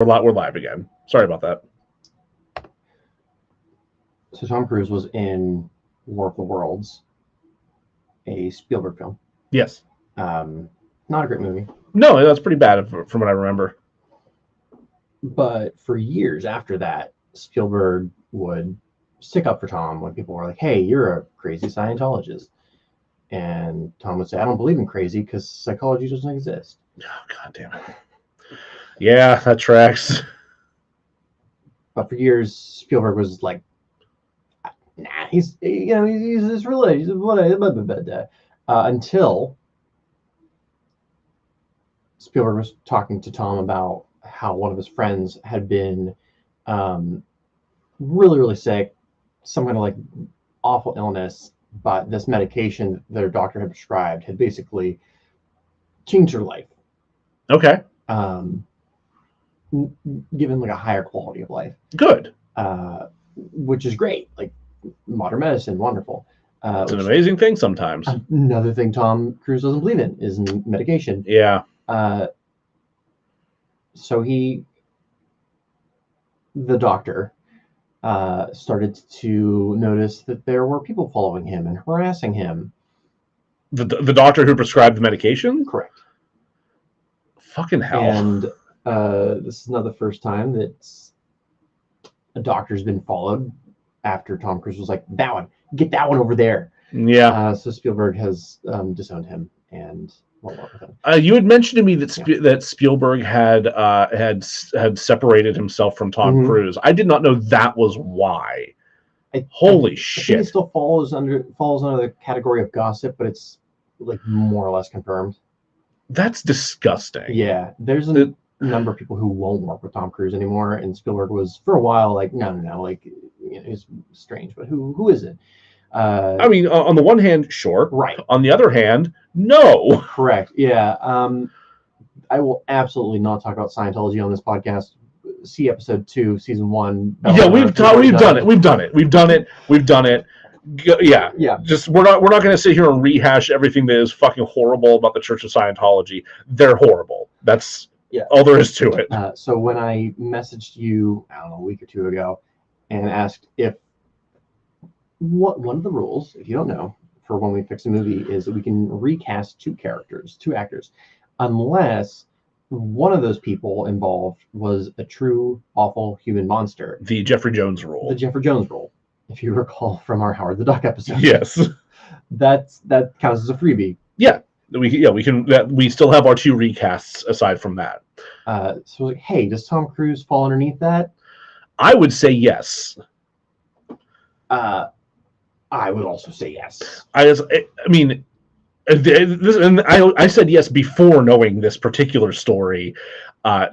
We're live again. Sorry about that. So Tom Cruise was in War of the Worlds, a Spielberg film. Yes. Not a great movie. No, that's pretty bad from what I remember. But for years after that, Spielberg would stick up for Tom when people were like, hey, you're a crazy Scientologist. And Tom would say, I don't believe in crazy because psychology doesn't exist. Oh, God damn it. Yeah, that tracks. But for years, Spielberg was like, nah, he's religious, whatever. Until Spielberg was talking to Tom about how one of his friends had been really, really sick, some kind of like awful illness, but this medication their doctor had prescribed had basically changed her life. Okay. Given like a higher quality of life. Good. Which is great. Like modern medicine, wonderful. It's an amazing thing sometimes. Another thing Tom Cruise doesn't believe in is medication. Yeah. So the doctor, started to notice that there were people following him and harassing him. The doctor who prescribed the medication? Correct. Fucking hell. And this is not the first time that a doctor's been followed after Tom Cruise was like, that one, get that one over there. Yeah. So Spielberg has disowned him and won't work with him. You had mentioned to me that that Spielberg had separated himself from Tom Cruise. I did not know that was why. Holy shit! I think it still falls under the category of gossip, but it's like more or less confirmed. That's disgusting. Yeah, there's a number of people who won't work with Tom Cruise anymore, and Spielberg was for a while like, no, like, it's strange, but who is it? I mean, on the one hand, sure. Right. On the other hand, no. Correct. Yeah. I will absolutely not talk about Scientology on this podcast. See episode 2, season 1. Yeah, we've done it. Yeah. Yeah. Just we're not going to sit here and rehash everything that is fucking horrible about the Church of Scientology. They're horrible. That's all there is to it. So when I messaged you, I don't know, a week or two ago, and asked if one of the rules, if you don't know, for when we fix a movie is that we can recast two actors, unless one of those people involved was a true awful human monster. The Jeffrey Jones rule. The Jeffrey Jones rule, if you recall from our Howard the Duck episode. Yes. that counts as a freebie. Yeah. We can. We still have our 2 recasts aside from that. So like, hey, does Tom Cruise fall underneath that? I would say yes. I would also say yes. I mean, I said yes before knowing this particular story,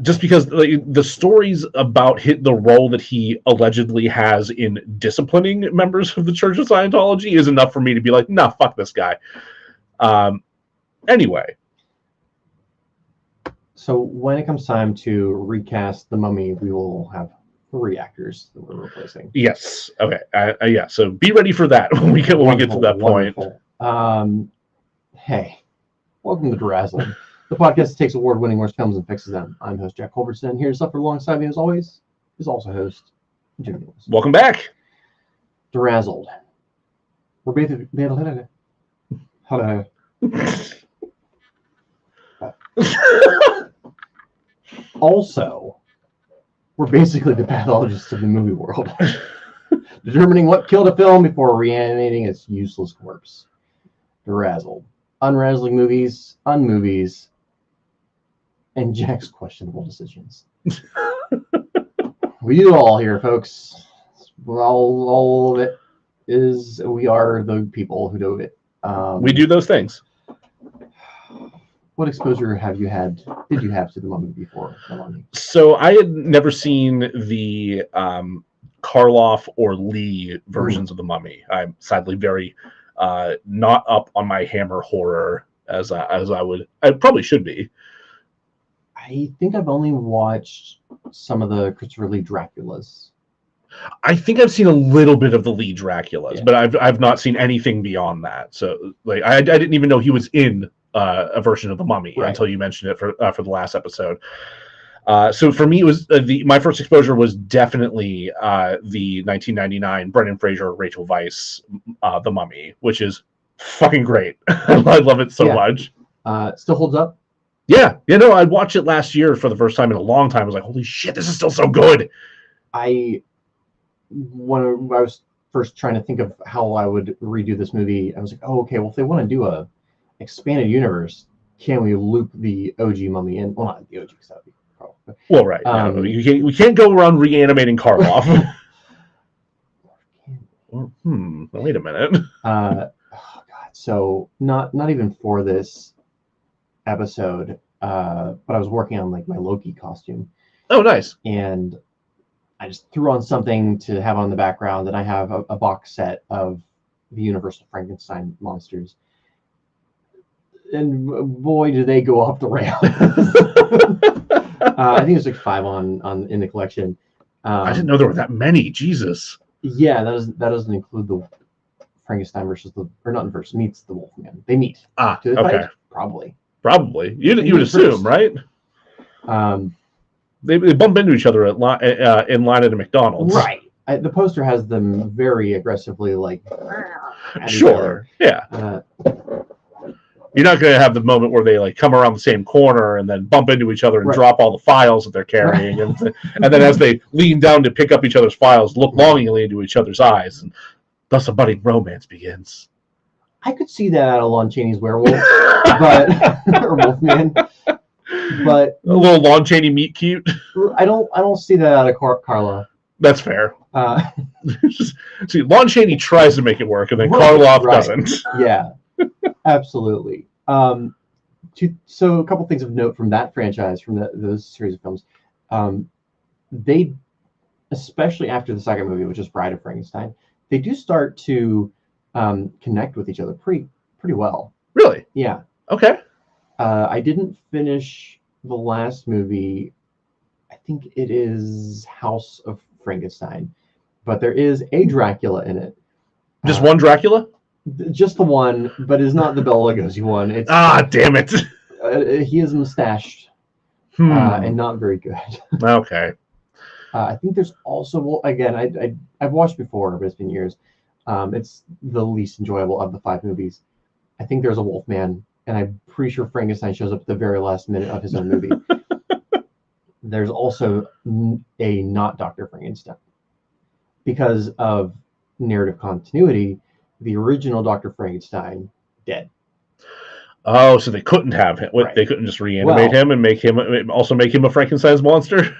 just because the stories about the role that he allegedly has in disciplining members of the Church of Scientology is enough for me to be like, nah, fuck this guy. Anyway. So when it comes time to recast The Mummy, we will have 3 actors that we're replacing. Yes. Okay. Yeah. So be ready for that when we get to that point. Hey, welcome to DeRazzled, the podcast that takes award-winning worst films and fixes them. I'm host Jack Culbertson. Here to suffer alongside me, as always, is also host Jimmy Lewis. Welcome back. DeRazzled. We're basically also, we're basically the pathologists of the movie world, determining what killed a film before reanimating its useless corpse. DeRazzled. Unrazzling movies, unmovies, and Jack's questionable decisions. We do it all here, folks. All of it is, we are the people who do it. We do those things. What exposure did you have to The Mummy before The Mummy? So I had never seen the Karloff or Lee versions of The Mummy. I'm sadly very not up on my Hammer horror as I probably should be. I think I've only watched some of the Christopher Lee Draculas. I think I've seen a little bit of the Lee Draculas, but I've not seen anything beyond that. So like I didn't even know he was in a version of The Mummy until you mentioned it for the last episode. So for me, it was my first exposure was definitely the 1999 Brendan Fraser, Rachel Weisz, The Mummy, which is fucking great. I love it so much. Still holds up. Yeah, I watched it last year for the first time in a long time. I was like, holy shit, this is still so good. When I was first trying to think of how I would redo this movie, I was like, oh, okay, well, if they want to do a expanded universe, can we loop the OG Mummy in? Well, not the OG, because that would be probably. Well, right. We can't go around reanimating Karloff. Wait a minute. Oh God. So not even for this episode, but I was working on like my Loki costume. Oh, nice. And I just threw on something to have on the background, and I have a box set of the Universal Frankenstein monsters. And boy, do they go off the rails. I think there's like 5 on in the collection. I didn't know there were that many. Jesus. Yeah, that doesn't include the Frankenstein meets the Wolfman. They meet. Okay. Fight? Probably. You would assume, right? They bump into each other in line at a McDonald's. Right. The poster has them very aggressively like. Sure. Yeah. You're not going to have the moment where they like come around the same corner and then bump into each other and drop all the files that they're carrying, and then as they lean down to pick up each other's files, look longingly into each other's eyes, and thus a budding romance begins. I could see that out of Lon Chaney's Werewolf, or Wolfman, but a little Lon Chaney meet cute. I don't see that out of Carla. That's fair. See, Lon Chaney tries to make it work, and then Karloff doesn't. Yeah. Absolutely. So a couple things of note from that franchise, from those series of films, they, especially after the second movie, which is Bride of Frankenstein, they do start to connect with each other pretty well. Really? Yeah. Okay. I didn't finish the last movie. I think it is House of Frankenstein, but there is a Dracula in it. Just one Dracula? Just the one, but it's not the Bela Lugosi one. It's damn it. He is mustached and not very good. Okay. I think there's also, again, I've watched before, but it's been years. It's the least enjoyable of the 5 movies. I think there's a Wolfman, and I'm pretty sure Frankenstein shows up at the very last minute of his own movie. There's also a not Dr. Frankenstein. Because of narrative continuity, the original Dr. Frankenstein dead. Oh, so they couldn't have him. Right. They couldn't just reanimate him and make him a Frankenstein's monster?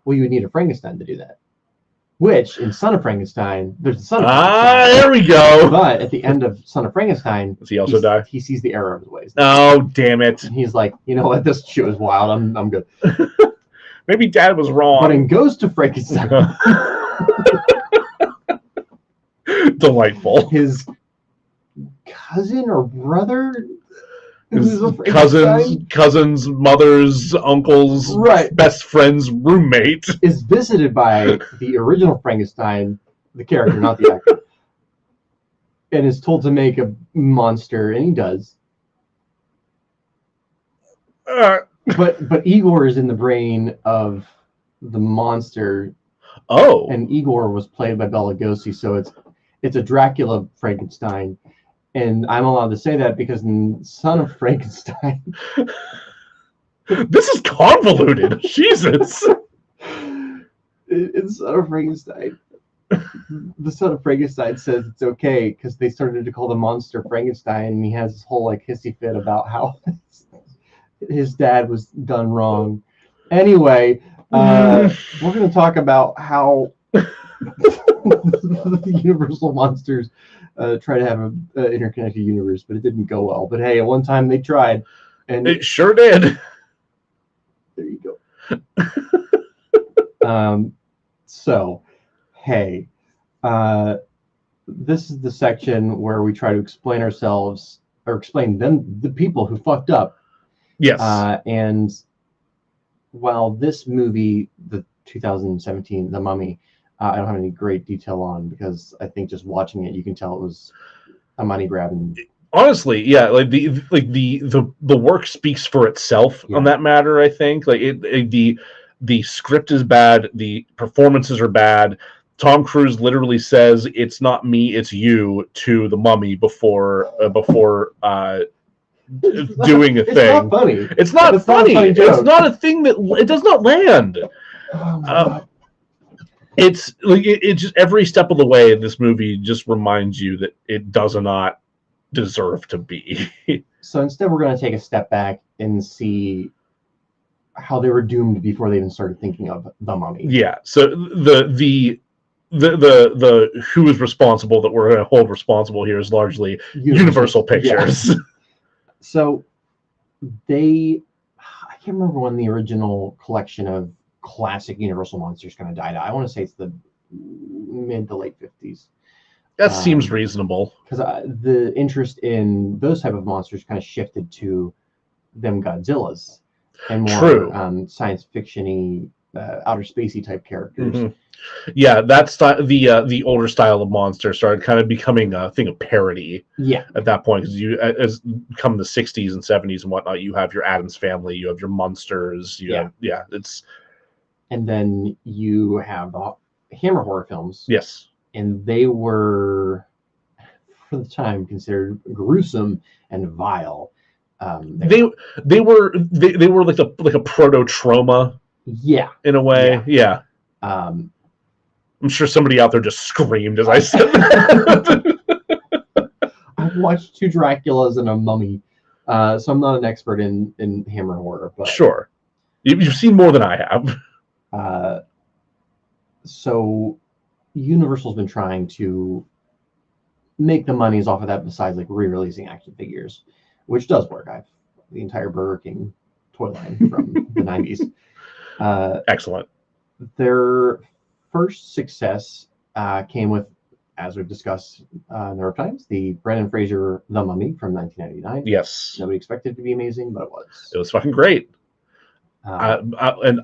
Well, you would need a Frankenstein to do that. Which, in Son of Frankenstein, there's the Son of Frankenstein. There we go. But at the end of Son of Frankenstein, does he also die? He sees the error of his ways. Oh, damn it. And he's like, you know what, this shit was wild. I'm good. Maybe Dad was wrong. But in Ghost of Frankenstein... Delightful. His cousin or brother, his cousin's mother's uncle's best friend's roommate, is visited by the original Frankenstein, the character, not the actor, and is told to make a monster, and he does. But Igor is in the brain of the monster. Oh, and Igor was played by Bela Lugosi, so it's a Dracula Frankenstein, and I'm allowed to say that because in Son of Frankenstein, this is convoluted. Jesus. In Son of Frankenstein, the Son of Frankenstein says it's okay because they started to call the monster Frankenstein, and he has this whole like hissy fit about how his dad was done wrong. Anyway, we're going to talk about how the Universal monsters try to have an interconnected universe, but it didn't go well. But hey, at one time they tried, and it sure did. There you go. So, hey, this is the section where we try to explain ourselves, or explain the people who fucked up. Yes. And while this movie, the 2017, The Mummy, I don't have any great detail on, because I think just watching it, you can tell it was a money grab. And honestly, yeah, like the work speaks for itself on that matter. I think like the script is bad, the performances are bad. Tom Cruise literally says, "It's not me, it's you" to the Mummy before doing a It's thing. not funny. It's not funny. It's not a thing that it does not land. Oh my God. It's like it just every step of the way. This movie just reminds you that it does not deserve to be. So instead, we're going to take a step back and see how they were doomed before they even started thinking of the Mummy. Yeah. So the who is responsible that we're going to hold responsible here is largely Universal Pictures. Yeah. So I can't remember when the original collection of classic Universal monsters kind of died out. I want to say it's the mid to late 50s. That seems reasonable. Because the interest in those type of monsters kind of shifted to them Godzillas and more science fiction-y, outer spacey type characters. Mm-hmm. Yeah, that's the older style of monster started kind of becoming a thing of parody. Yeah, at that point, because as come the 60s and 70s and whatnot, you have your Addams Family, you have your monsters, it's. And then you have the Hammer horror films. Yes. And they were, for the time, considered gruesome and vile. They were like a proto-trauma. Yeah. In a way, yeah. I'm sure somebody out there just screamed as I said that. I've watched 2 Draculas and a Mummy, so I'm not an expert in Hammer horror. But sure, you've seen more than I have. So Universal's been trying to make the monies off of that besides like re-releasing action figures, which does work. I've the entire Burger King toy line from the 90s. Excellent. Their first success came with, as we've discussed a number of times, the Brendan Fraser The Mummy from 1999. Yes. Nobody expected it to be amazing, but it was. It was fucking great. And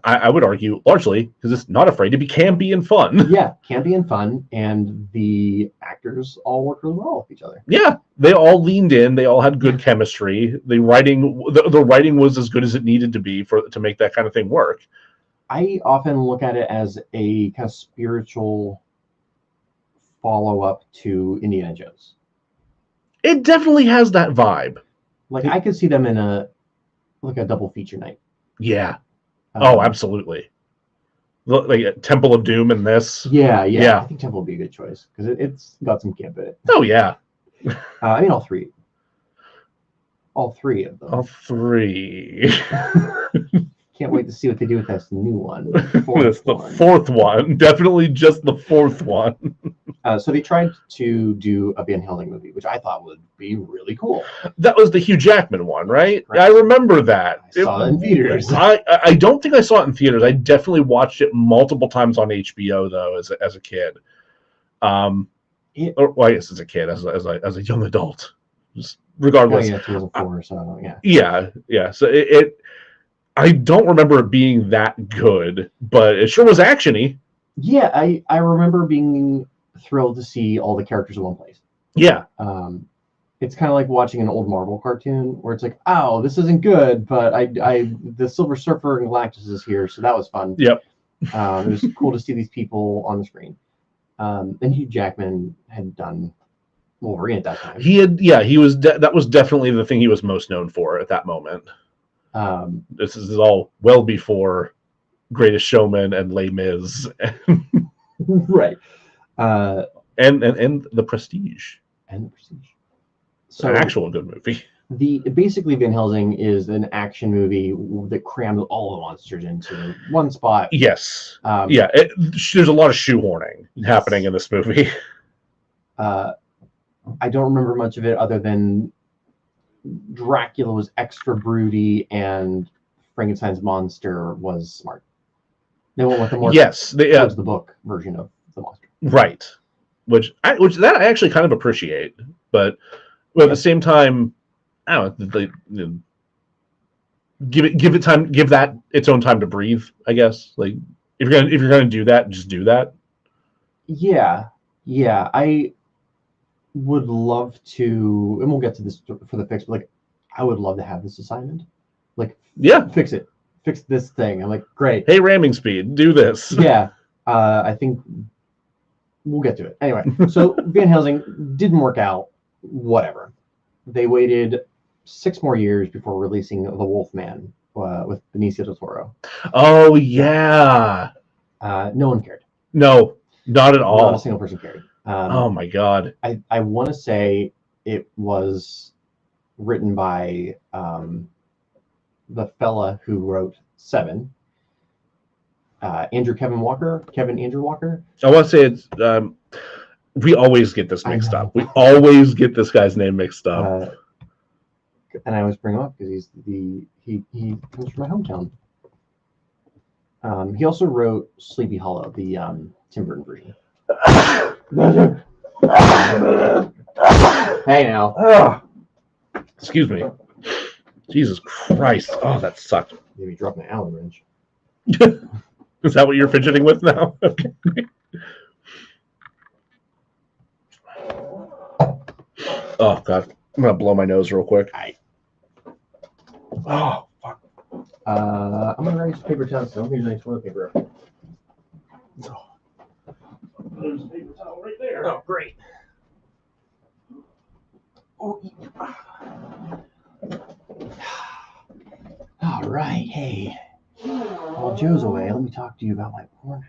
I would argue largely because it's not afraid to be campy and fun. Yeah, campy and fun, and the actors all work really well with each other. Yeah, they all leaned in. They all had good chemistry. The writing was as good as it needed to be to make that kind of thing work. I often look at it as a kind of spiritual follow-up to Indiana Jones. It definitely has that vibe. Like I could see them in a double feature night. Yeah. Absolutely. Like Temple of Doom and this. Yeah. I think Temple would be a good choice because it's got some camp in it. Oh yeah. I mean all three. All 3 of them. All 3. Can't wait to see what they do with this new one. That's the 4th one. Definitely just the 4th one. So they tried to do a Van Helsing movie, which I thought would be really cool. That was the Hugh Jackman one, right? I remember that. I saw it in theaters. I don't think I saw it in theaters. I definitely watched it multiple times on HBO though, as a kid. Or well, I guess as a kid, as a young adult, just regardless. Oh, yeah, 2004. So yeah. So it I don't remember it being that good, but it sure was actiony. Yeah, I remember being thrilled to see all the characters in one place. Yeah. It's kind of like watching an old Marvel cartoon where it's like, oh, this isn't good, but the Silver Surfer and Galactus is here, so that was fun. Yep. It was cool to see these people on the screen. And Hugh Jackman had done Wolverine at that time. He was. That was definitely the thing he was most known for at that moment. This is all well before Greatest Showman and Les Mis, right? And The Prestige. And The Prestige. So an actual good movie. Basically Van Helsing is an action movie that crams all the monsters into one spot. Yes. There's a lot of shoehorning happening in this movie. I don't remember much of it other than Dracula was extra broody and Frankenstein's monster was smart. They went with the more towards the book version of the monster. Right. Which I actually kind of appreciate, but at the same time, I don't know, give it time, give that its own time to breathe, I guess. Like if you're gonna do that, just do that. Yeah. would love to, and we'll get to this for the fix, but like, I would love to have this assignment. Like, Yeah. fix it. Fix this thing. I'm like, great. Hey, ramming speed, do this. Yeah. I think we'll get to it. Anyway, so Van Helsing didn't work out. Whatever. They waited 6 more years before releasing The Wolfman with Benicio del Toro. Oh, yeah. No one cared. No, not at all. Not a single person cared. Oh, my God. I want to say it was written by the fella who wrote Seven, Kevin Andrew Walker. I want to say it's. We always get this mixed up. We always get this guy's name mixed up. And I always bring him up because he comes from my hometown. He also wrote Sleepy Hollow, the Tim Burton version. Hey now. Excuse me. Jesus Christ. Oh, that sucked. Maybe drop my Allen wrench. Is that what you're fidgeting with now? Okay. Oh, God. I'm going to blow my nose real quick. Oh, fuck. I'm going to write some paper towels. So I'm going to use toilet paper. There's a paper towel right there. Oh, great. All right. Hey. While Joe's away, let me talk to you about my porno.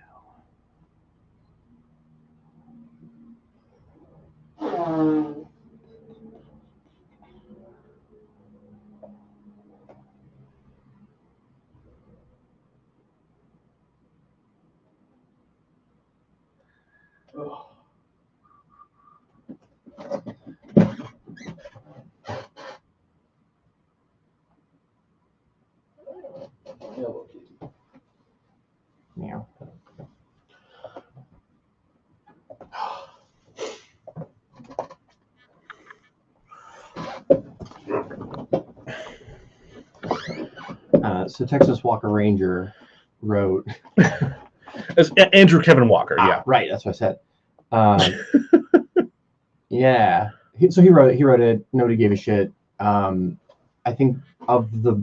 Meow. So Texas Walker Ranger wrote. It's Andrew Kevin Walker, yeah. Right, that's what I said. Yeah. So he wrote it. Nobody gave a shit. I think of the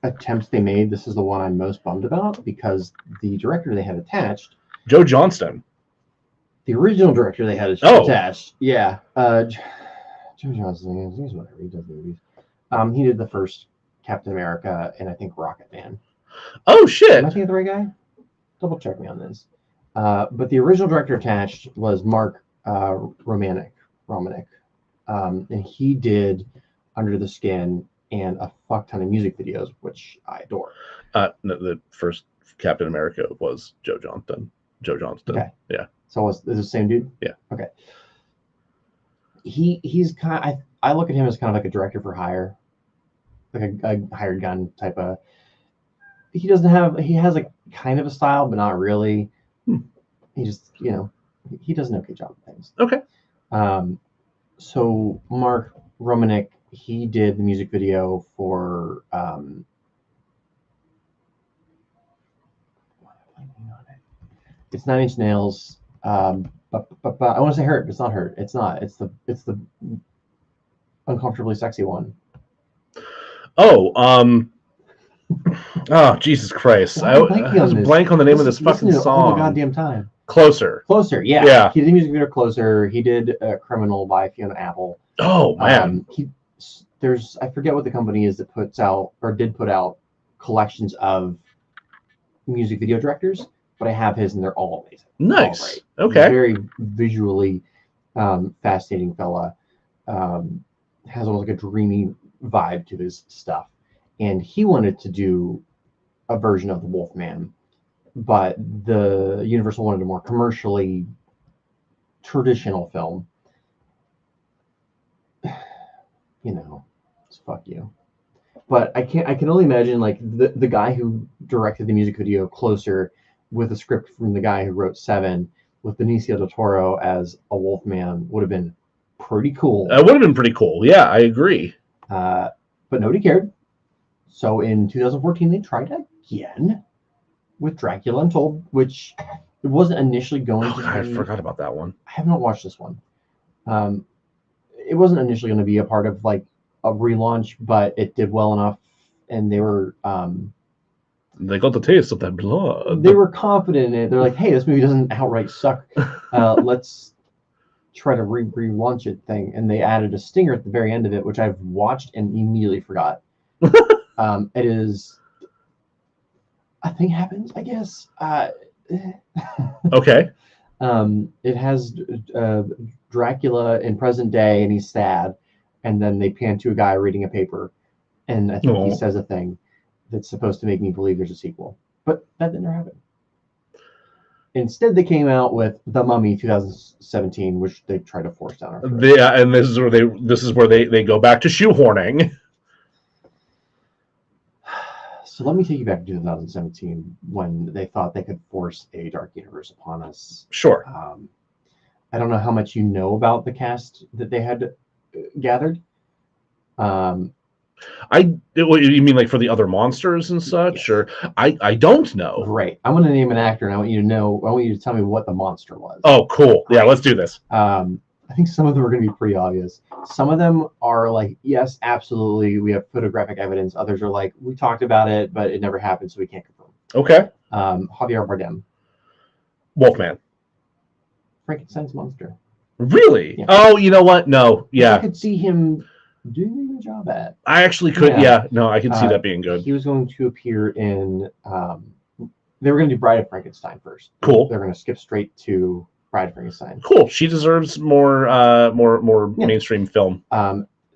attempts they made, this is the one I'm most bummed about because the director they had attached, Joe Johnston. the original director they had attached, yeah. Joe Johnston, he's whatever, he does movies. He did the first Captain America and I think Rocket Man. Oh shit! Am I thinking of the right guy? Double check me on this. But the original director attached was Mark Romanek, and he did Under the Skin and a fuck ton of music videos, which I adore. No, the first Captain America was Joe Johnston. Okay. Yeah. So is it the same dude? Yeah. Okay. He's kind of, I look at him as kind of like a director for hire, like a hired gun type of. He has a kind of a style, but not really. He just, he does an okay job of things. Okay. So Mark Romanek, he did the music video for it's 9 Inch Nails. But I want to say Hurt, but it's not Hurt. It's not. It's the Uncomfortably Sexy one. Oh, oh, Jesus Christ! I was blank on the name of this fucking song. All the goddamn time. Closer. Yeah. Yeah. He did the music video Closer. He did Criminal by Fiona Apple. Oh man. I forget what the company is that puts out or did put out collections of music video directors, but I have his and they're all amazing. Nice. All Okay. Very visually fascinating fella. Has almost like a dreamy vibe to his stuff. And he wanted to do a version of the Wolfman, but the Universal wanted a more commercially traditional film. It's fuck you. But I can only imagine like the guy who directed the music video Closer with a script from the guy who wrote Seven with Benicio del Toro as a Wolfman would have been pretty cool. That would have been pretty cool. Yeah, I agree. But nobody cared. So in 2014, they tried again with Dracula Untold, which it wasn't initially going to be. I forgot about that one. I have not watched this one. It wasn't initially going to be a part of like a relaunch, but it did well enough, and they were They got the taste of that blood. they were confident in it. They're like, hey, this movie doesn't outright suck. Let's try to relaunch it thing. And they added a stinger at the very end of it, which I've watched and immediately forgot. It is a thing happens, I guess. Okay. It has Dracula in present day, and he's sad. And then they pan to a guy reading a paper, and I think he says a thing that's supposed to make me believe there's a sequel, but that didn't happen. Instead, they came out with The Mummy 2017, which they tried to force down our throats. Yeah, and this is where they go back to shoehorning. So let me take you back to 2017 when they thought they could force a dark universe upon us. Sure. I don't know how much you know about the cast that they had gathered. You mean like for the other monsters and such? Yes. Or I don't know. Great. I'm going to name an actor, and I want you to tell me what the monster was. Oh, cool. Yeah, let's do this. I think some of them are going to be pretty obvious. Some of them are like, yes, absolutely, we have photographic evidence. Others are like, we talked about it, but it never happened, so we can't confirm. Okay. Javier Bardem. Wolfman. Frankenstein's monster. Really? Yeah. Oh, you know what? No. Yeah. I could see him doing a good job at. I actually could. Yeah. No, I could see that being good. He was going to appear in. They were going to do Bride of Frankenstein first. Cool. They're going to skip straight to Bride of Frankenstein. Cool. She deserves more mainstream film.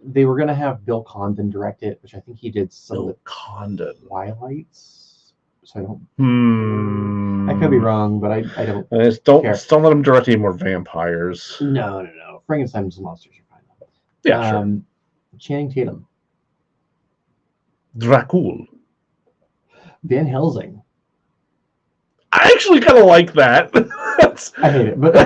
They were going to have Bill Condon direct it, which I think he did some of the Condon. Twilights. So I don't. I could be wrong, but I don't. Don't let him direct any more vampires. No. Frankenstein's monsters are fine. Yeah, sure. Channing Tatum. Dracul. Van Helsing. I actually kind of like that. I hate it, but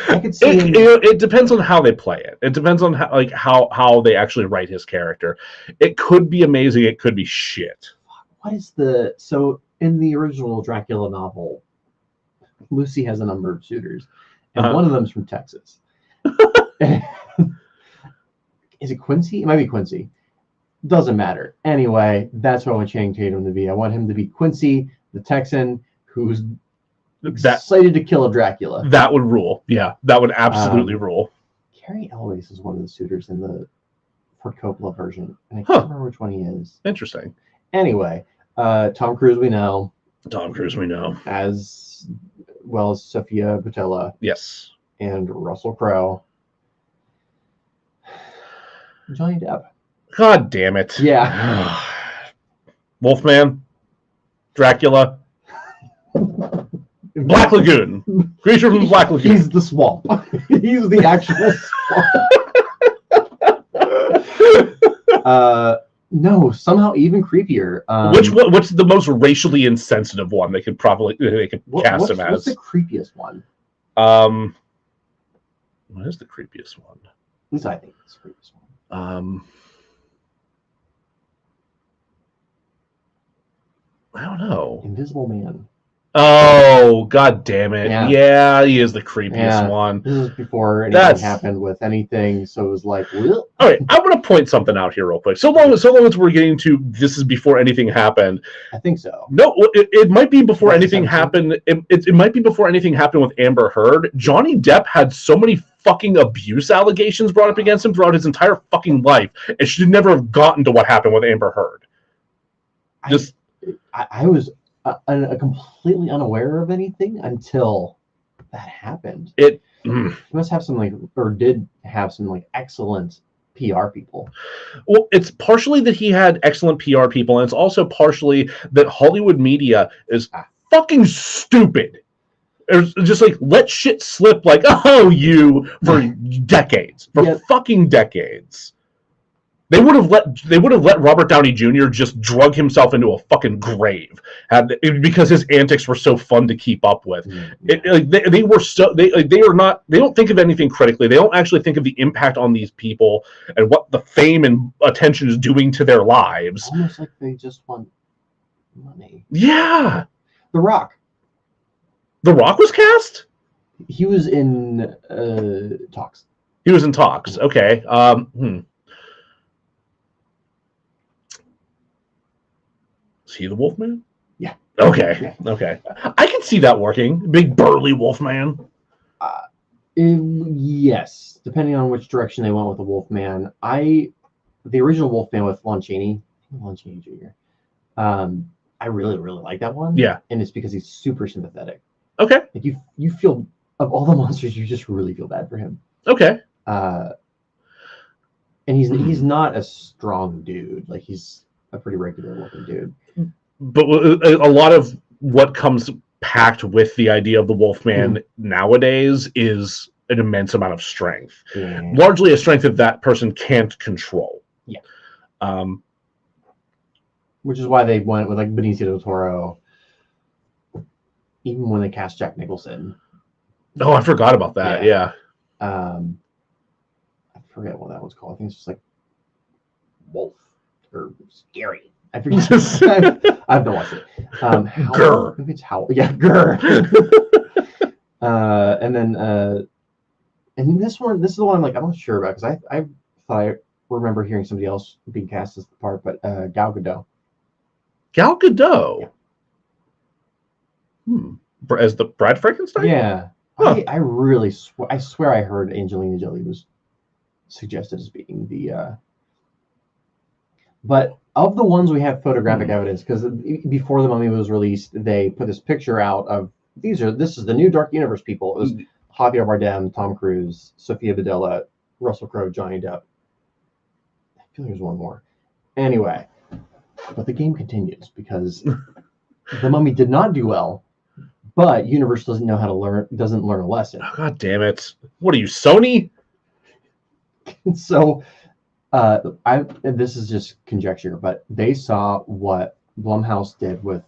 I could see him. It depends on how they play it. It depends on how they actually write his character. It could be amazing. It could be shit. What is so in the original Dracula novel, Lucy has a number of suitors, and one of them's from Texas. Is it Quincy? It might be Quincy. Doesn't matter. Anyway, that's what I want Channing Tatum to be. I want him to be Quincy, the Texan, who's excited to kill a Dracula. That would rule. Yeah, that would absolutely rule. Carrie Elwes is one of the suitors in the Ford Coppola version, and I can't remember which one he is. Interesting. Anyway, Tom Cruise we know. As well as Sophia Boutella. Yes. And Russell Crowe. Johnny Depp. God damn it. Yeah. Wolfman. Dracula. Black Lagoon. Creature from the Black Lagoon. He's the swamp. He's the actual swamp. No, somehow even creepier. What's the most racially insensitive one they could cast him as? What's the creepiest one? What is the creepiest one? At least I think it's the creepiest one. I don't know. Invisible Man. Oh, god damn it. Yeah, he is the creepiest one. This is before anything happened with anything, so it was like, well. All right, I'm going to point something out here real quick. So long as we're getting to this is before anything happened. I think so. No, it might be before anything happened. It might be before anything happened with Amber Heard. Johnny Depp had so many fucking abuse allegations brought up against him throughout his entire fucking life, and should never have gotten to what happened with Amber Heard. I was completely unaware of anything until that happened. He must have did have some excellent PR people. Well, it's partially that he had excellent PR people, and it's also partially that Hollywood media is fucking stupid. It's just let shit slip for decades. Fucking decades. They would have let Robert Downey Jr. just drug himself into a fucking grave because his antics were so fun to keep up with. They don't think of anything critically. They don't actually think of the impact on these people and what the fame and attention is doing to their lives. Almost like they just want money. Yeah. The Rock. The Rock was cast? He was in talks. He was in talks. Okay. Is he the Wolfman? Yeah. Okay. Yeah. Okay. I can see that working. Big burly Wolfman. Yes, depending on which direction they went with the Wolfman. The original Wolfman with Lon Chaney Jr. I really like that one. Yeah. And it's because he's super sympathetic. Okay. Like you feel, of all the monsters, you just really feel bad for him. Okay. And he's not a strong dude. Like, he's a pretty regular looking dude. But a lot of what comes packed with the idea of the Wolfman nowadays is an immense amount of strength. Yeah. Largely a strength that person can't control. Yeah. Which is why they went with like Benicio del Toro, even when they cast Jack Nicholson. Oh, I forgot about that. Yeah. I forget what that was called. I think it's just like Wolf or Scary. I forget. I've not watched it. Grr. Maybe it's Howl. Yeah, Grr. And this is the one I'm like, I'm not sure about, because I thought I remember hearing somebody else being cast as the part, but Gal Gadot. Gal Gadot. As the Bride Frankenstein? Yeah. Huh. I really swear I heard Angelina Jolie was suggested as being the but of the ones we have photographic evidence, because before the Mummy was released, they put this picture out of this is the new Dark Universe people. It was Javier Bardem, Tom Cruise, Sofia Boutella, Russell Crowe, Johnny Depp. I feel there's one more. Anyway, but the game continues because the Mummy did not do well, but Universe doesn't learn a lesson. Oh, God damn it! What are you, Sony? So, this is just conjecture, but they saw what Blumhouse did with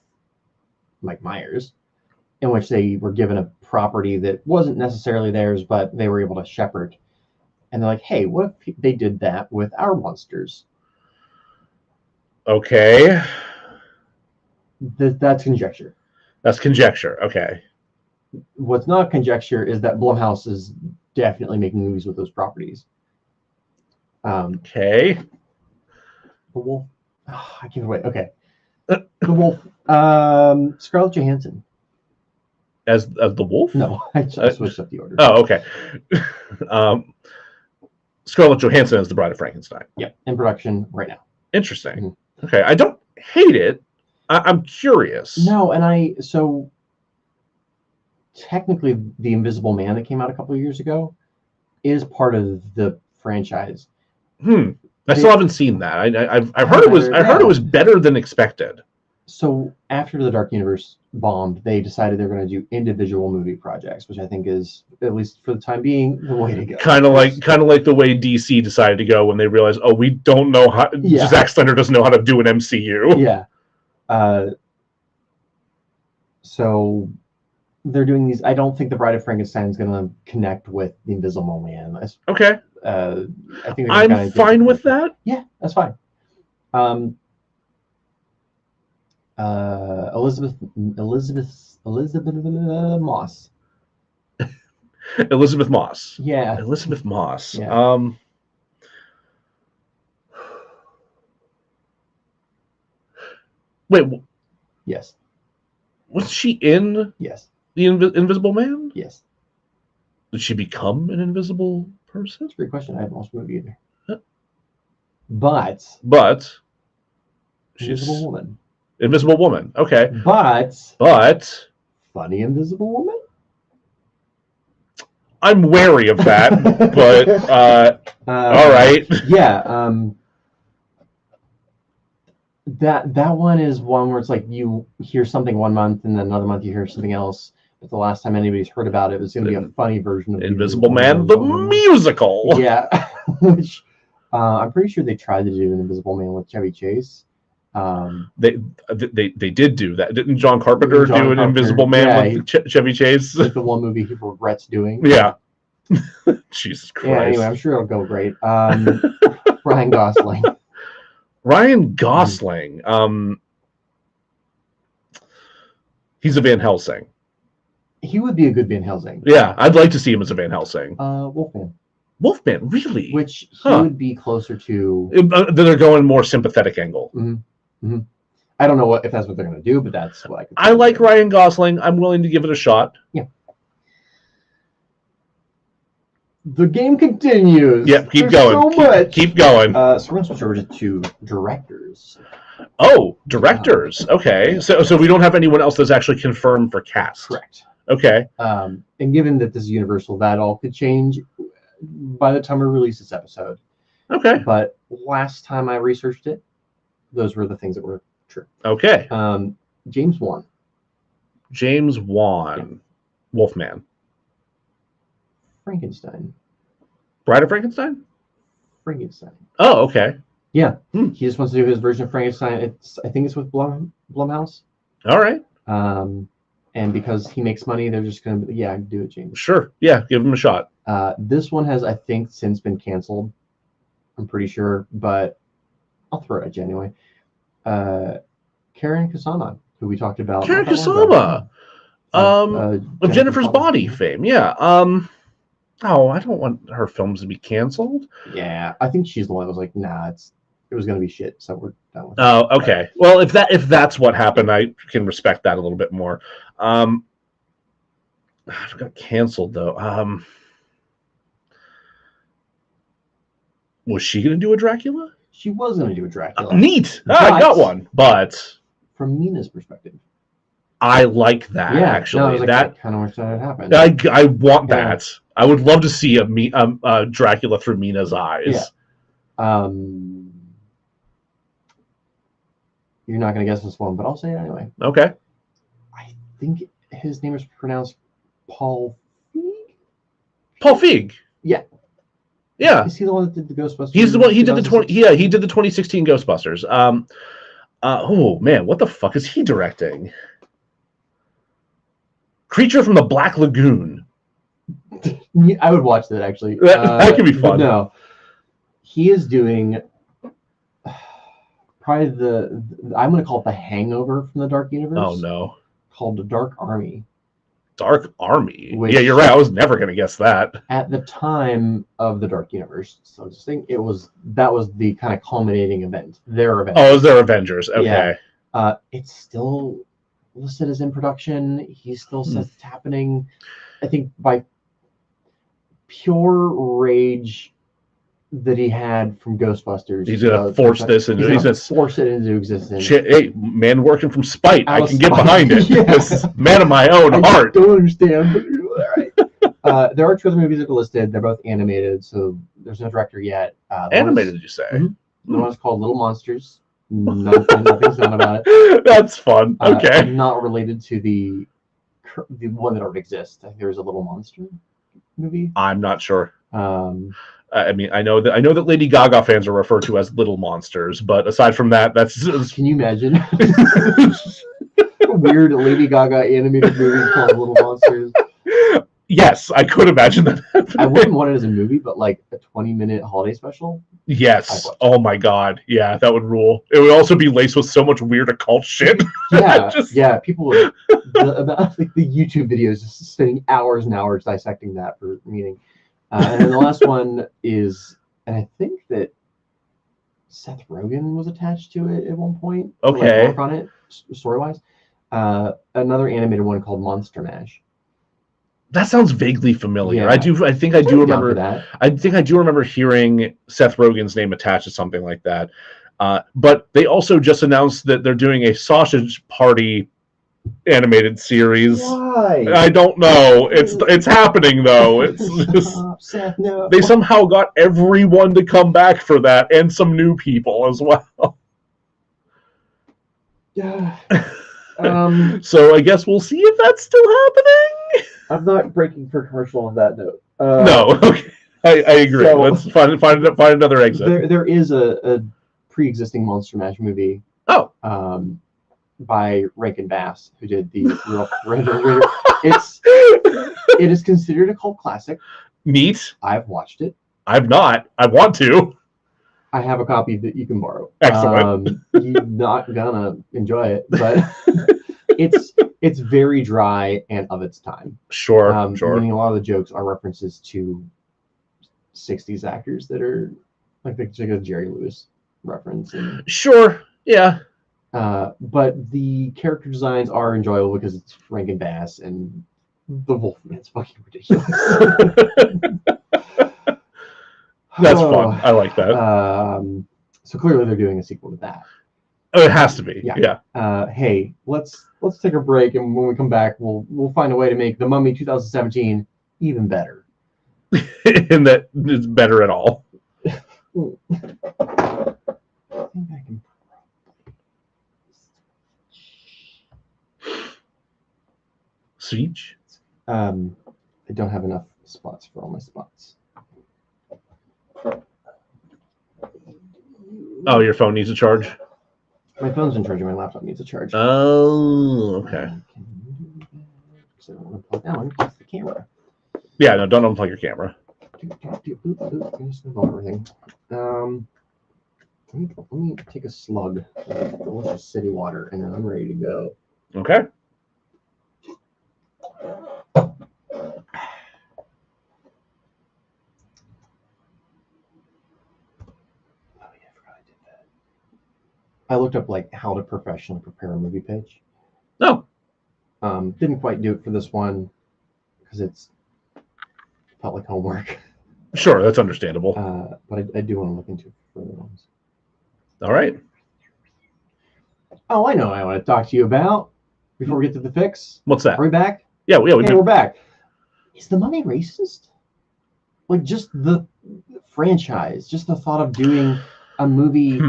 Mike Myers, in which they were given a property that wasn't necessarily theirs, but they were able to shepherd. And they're like, hey, what if they did that with our monsters? Okay. That's conjecture. That's conjecture. Okay. What's not conjecture is that Blumhouse is definitely making movies with those properties. Okay. The Wolf. Oh, I can't wait. Okay. The Wolf. Scarlett Johansson. As the Wolf? No, I switched up the order. Oh, okay. Scarlett Johansson is the Bride of Frankenstein. Yeah, in production right now. Interesting. Mm-hmm. Okay, I don't hate it. I'm curious. No, so technically, The Invisible Man that came out a couple of years ago is part of the franchise. I still haven't seen that. I've heard it was. I heard it was better than expected. So after the Dark Universe bombed, they decided they're going to do individual movie projects, which I think is, at least for the time being, the way to go. Kind of like the way DC decided to go when they realized, oh, we don't know how. Yeah. Zack Snyder doesn't know how to do an MCU. Yeah. So they're doing these. I don't think the Bride of Frankenstein is going to connect with the Invisible Man. Okay. I think I'm fine with that. Yeah, that's fine. Elizabeth Moss. Elizabeth Moss. Yeah. Elizabeth Moss. Yeah. Wait. Yes. Was she in Yes. the Invisible Man? Yes. Did she become an invisible person? That's a great question. I haven't watched the movie either. Huh. But she's Invisible Woman. Invisible Woman. Okay. But funny Invisible Woman? I'm wary of that, but all right. Yeah. That one is one where it's like you hear something one month and then another month you hear something else. But the last time anybody's heard about it was going to be a funny version of Invisible Man, the musical. Yeah, which I'm pretty sure they tried to do an Invisible Man with Chevy Chase. They did do that. Didn't John Carpenter do an Invisible Man with Chevy Chase? Like the one movie he regrets doing. Yeah. Jesus Christ. Yeah. Anyway, I'm sure it'll go great. Ryan Gosling. Ryan Gosling. He's a Van Helsing. He would be a good Van Helsing. Yeah, I'd like to see him as a Van Helsing. Wolfman. Wolfman, really? Which he would be closer to. They're going more sympathetic angle. I don't know if that's what they're going to do, but that's what I like Ryan Gosling. I'm willing to give it a shot. Yeah. The game continues. Yeah, keep There's going. So much. Keep going. So we're going to switch over to directors. Oh, directors. Okay. So we don't have anyone else that's actually confirmed for cast. Correct. Okay. And given that this is Universal, that all could change by the time we release this episode. Okay. But last time I researched it, those were the things that were true. Okay. James Wan. James Wan. Yeah. Wolfman. Frankenstein. Bride of Frankenstein? Frankenstein. Oh, okay. Yeah. He just wants to do his version of Frankenstein. I think it's with Blumhouse. All right. And because he makes money, they're just going to, do it, James. Sure. Yeah, give him a shot. This one has, I think, since been canceled. I'm pretty sure, but I'll throw it at you anyway. Karen Kusama, who we talked about. Karen Kusama. Of Jennifer's Body fame. Yeah. Oh, I don't want her films to be canceled. Yeah, I think she's the one that was like, nah, it was going to be shit, so we're done with it. Oh, okay. Well, if that's what happened, I can respect that a little bit more. I got canceled though. Was she going to do a Dracula? She was going to do a Dracula. Neat. I got one, but from Mina's perspective, I like that. Yeah, actually, no, I was like, that I kind of wish that had happened. I want that. I would love to see a Dracula through Mina's eyes. Yeah. You're not going to guess this one, but I'll say it anyway. Okay. I think his name is pronounced Paul Feig. Paul Feig. Yeah. Yeah. Is he the one that did the Ghostbusters? He's the one. He did the 2016 Ghostbusters. Oh man, what the fuck is he directing? Creature from the Black Lagoon. I would watch that actually. That could be fun. No, he is doing probably I'm going to call it the Hangover from the Dark Universe. Oh no, called the Dark Army. Dark Army. Which, yeah, you're right. I was never going to guess that. At the time of the Dark Universe, so just think that was the kind of culminating event. Their event. Oh, it was their Avengers. Okay. Yeah. It's still listed as in production. He still says it's happening. I think by pure rage that he had from Ghostbusters, he's gonna force this into. He's gonna force it into existence. Hey, man, working from spite. I can get spite. behind it. Yes. Man of my own heart. I don't understand, but all right. There are two other movies that are listed. They're both animated, so there's no director yet. Animated, did you say? The one's called Little Monsters. Nothing's done about it. That's fun. Okay. Not related to the one that already exists. I think there's a Little Monster movie. I'm not sure. I mean, I know that Lady Gaga fans are referred to as little monsters, but aside from that, that's. Can you imagine a weird Lady Gaga animated movie called Little Monsters? Yes, I could imagine that happening. I wouldn't want it as a movie, but like a 20-minute holiday special. Yes. Oh my god. Yeah, that would rule. It would also be laced with so much weird occult shit. Yeah, yeah. People would about like the YouTube videos just spending hours and hours dissecting that for meaning. And then the last one is, and I think that Seth Rogen was attached to it at one point. Okay. Work on it, story-wise. Another animated one called Monster Mash. That sounds vaguely familiar. Yeah. I think I do remember that. I think I do remember hearing Seth Rogen's name attached to something like that. But they also just announced that they're doing a Sausage Party animated series. Why? I don't know. It's happening though. It's just, Seth, no. They somehow got everyone to come back for that, and some new people as well. Yeah. So I guess we'll see if that's still happening. I'm not breaking for commercial on that note. No, okay. I agree. So, Let's find another exit. There is a pre-existing Monster Mash movie. Oh. By Rankin Bass, who did the Raider. It is considered a cult classic. Neat. I've watched it. I've not. I want to. I have a copy that you can borrow. Excellent. You're not gonna enjoy it, but it's it's very dry and of its time. Sure. Meaning a lot of the jokes are references to 60s actors that are like a Jerry Lewis reference. And, sure. Yeah. but the character designs are enjoyable because it's Rankin Bass and the Wolfman's fucking ridiculous. That's fun. I like that. So clearly they're doing a sequel to that. Oh, it has to be. Yeah. Hey, let's take a break, and when we come back, we'll find a way to make The Mummy 2017 even better. And that it's better at all. I think I can. Siege? I don't have enough spots for all my spots. Oh, your phone needs a charge? My phone's in charge and my laptop needs a charge. Oh, okay. So I don't want to plug that one. It's the camera. Yeah, no, don't unplug your camera. Everything. Let me take a slug of delicious city water, and then I'm ready to go. Okay. I looked up like how to professionally prepare a movie pitch. No. Didn't quite do it for this one because it's felt like homework. Sure, that's understandable. But I do want to look into further ones. All right. Oh, I know what I want to talk to you about before we get to the fix. What's that? Are we back? Yeah, we're back. Is The Mummy racist? Like just the franchise, just the thought of doing a movie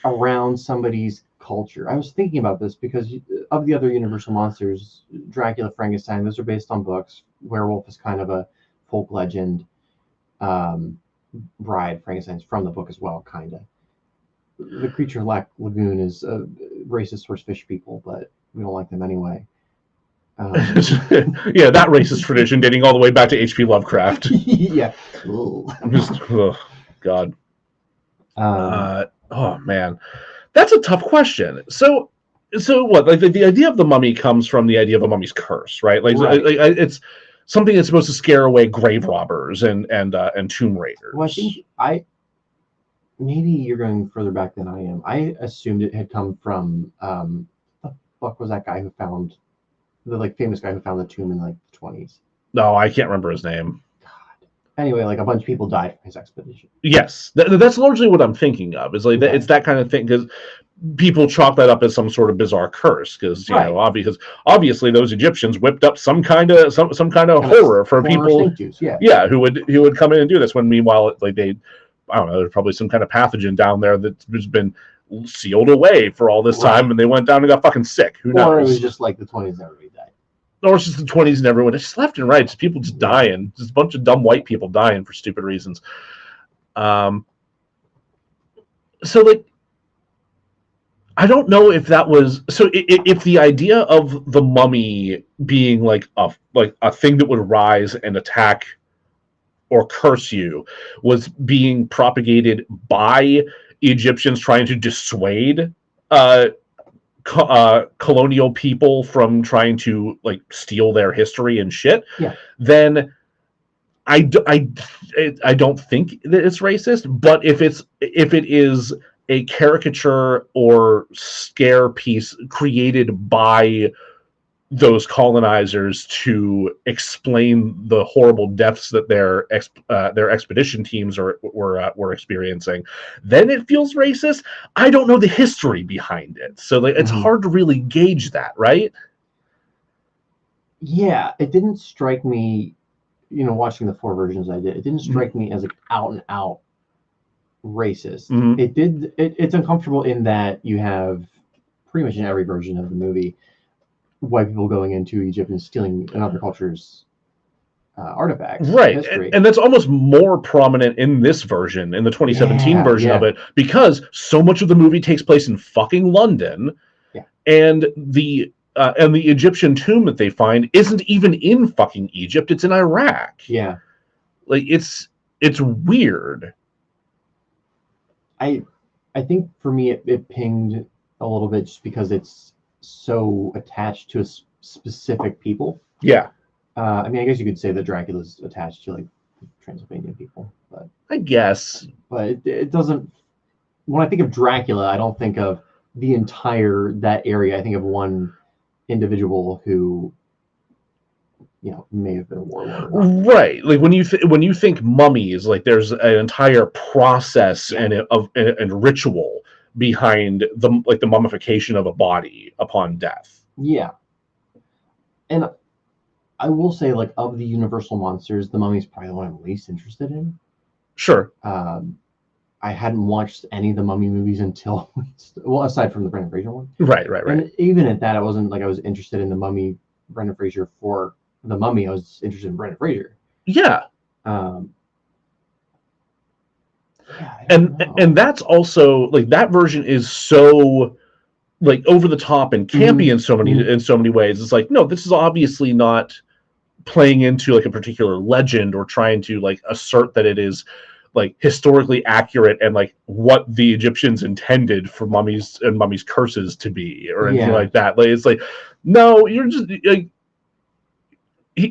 around somebody's culture. I was thinking about this because of the other Universal monsters, Dracula, Frankenstein, those are based on books. Werewolf is kind of a folk legend. Bride, Frankenstein's from the book as well, kind of. The creature lagoon is racist towards fish people, but we don't like them anyway. Yeah, that racist tradition dating all the way back to H.P. Lovecraft. Yeah. Just, oh, God. Oh man, that's a tough question. So what? Like the idea of the mummy comes from the idea of a mummy's curse, right? Like it's something that's supposed to scare away grave robbers and tomb raiders. Well, I think maybe you're going further back than I am. I assumed it had come from the fuck was that guy who found the famous guy who found the tomb in the 20s? No, I can't remember his name. Anyway, a bunch of people died from his expedition. Yes, that's largely what I'm thinking of. Is it's that kind of thing because people chalk that up as some sort of bizarre curse because you know obviously those Egyptians whipped up some kind of horror for people. Yeah, who would come in and do this when meanwhile I don't know, there's probably some kind of pathogen down there that's been sealed away for all this time and they went down and got fucking sick. Who knows? Or it was just like the 20s and everybody died. Or it's just the 20s and everyone. It's just left and right. Just people just dying. Just a bunch of dumb white people dying for stupid reasons. So I don't know if that was if the idea of the mummy being like a thing that would rise and attack or curse you was being propagated by Egyptians trying to dissuade colonial people from trying to steal their history and shit, then I don't think that it's racist. But if it is a caricature or scare piece created by those colonizers to explain the horrible deaths that their expedition teams were experiencing, then it feels racist. I don't know the history behind it, so it's hard to really gauge that, right? Yeah, it didn't strike me, watching the 4 versions I did, it didn't strike me as out and out racist. It did. It's uncomfortable in that you have pretty much in every version of the movie white people going into Egypt and stealing another culture's artifacts. Right. And that's almost more prominent in this version, in the 2017 version of it, because so much of the movie takes place in fucking London. Yeah. And the Egyptian tomb that they find isn't even in fucking Egypt, it's in Iraq. Yeah. It's weird. I think for me it pinged a little bit just because it's so attached to a specific people. Yeah, I mean, I guess you could say that Dracula's attached to like Transylvanian people, I guess. but it doesn't. When I think of Dracula, I don't think of the entire that area. I think of one individual who, may have been a warlord. Right, like when you think mummies, like there's an entire process and ritual behind the mummification of a body upon death. Yeah, and I will say, like, of the Universal monsters, the Mummy's probably the one I'm least interested in. Sure. I hadn't watched any of the Mummy movies until, well, aside from the Brendan Fraser one. Right. And even at that, it wasn't like I was interested in the Mummy, Brendan Fraser for the Mummy. I was interested in Brendan Fraser. Yeah. And that's also like that version is so like over the top and campy in so many ways. It's like, no, this is obviously not playing into like a particular legend or trying to like assert that it is like historically accurate and like what the Egyptians intended for mummies and mummies' curses to be or anything like that. Like it's like, no, you're just like,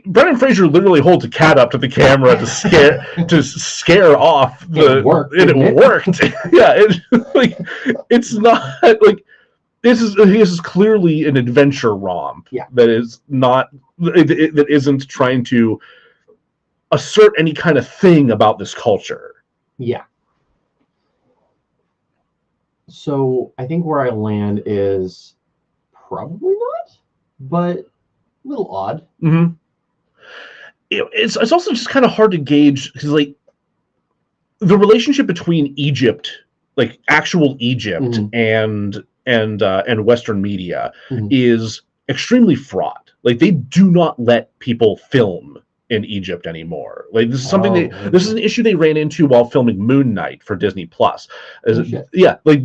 Brendan Fraser literally holds a cat up to the camera to scare off the. It worked. Yeah, it's not like this is clearly an adventure romp. Yeah. That is not that isn't trying to assert any kind of thing about this culture. Yeah. So I think where I land is probably not, but a little odd. Mm-hmm. It's also just kind of hard to gauge because like the relationship between Egypt, like actual Egypt, and Western media is extremely fraught. Like they do not let people film in Egypt anymore. Like this is something this is an issue they ran into while filming Moon Knight for Disney Plus. Yeah, like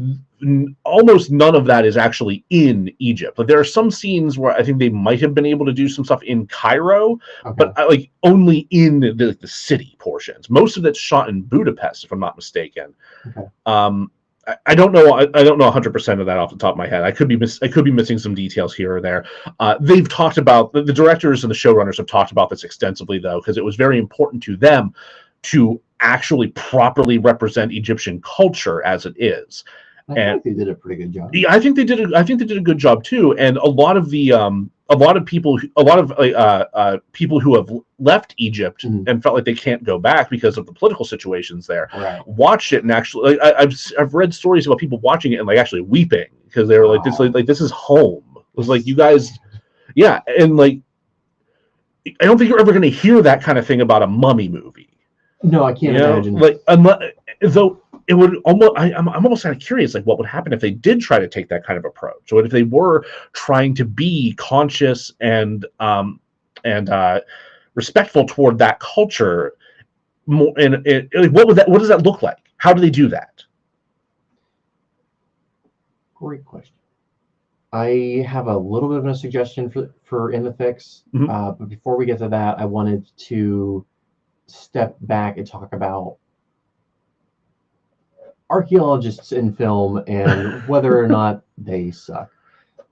almost none of that is actually in Egypt. Like there are some scenes where I think they might have been able to do some stuff in Cairo, but like only in the city portions. Most of it's shot in Budapest, if I'm not mistaken. I don't know. I don't know 100% of that off the top of my head. I could be missing some details here or there. They've talked about the directors and the showrunners have talked about this extensively though, because it was very important to them to actually properly represent Egyptian culture as it is. I think they did a pretty good job. Yeah, I think they did a good job too. And a lot of people who have left Egypt and felt like they can't go back because of the political situations there, watched it and actually, I've read stories about people watching it and like actually weeping because they were like, this is home. It was like, you guys, yeah, and like, I don't think you're ever going to hear that kind of thing about a mummy movie. No, I can't imagine. Like, though. It would almost. I'm almost kind of curious, like what would happen if they did try to take that kind of approach, or if they were trying to be conscious and respectful toward that culture. More, and what does that look like? How do they do that? Great question. I have a little bit of a suggestion for In the Fix, but before we get to that, I wanted to step back and talk about archaeologists in film and whether or not they suck.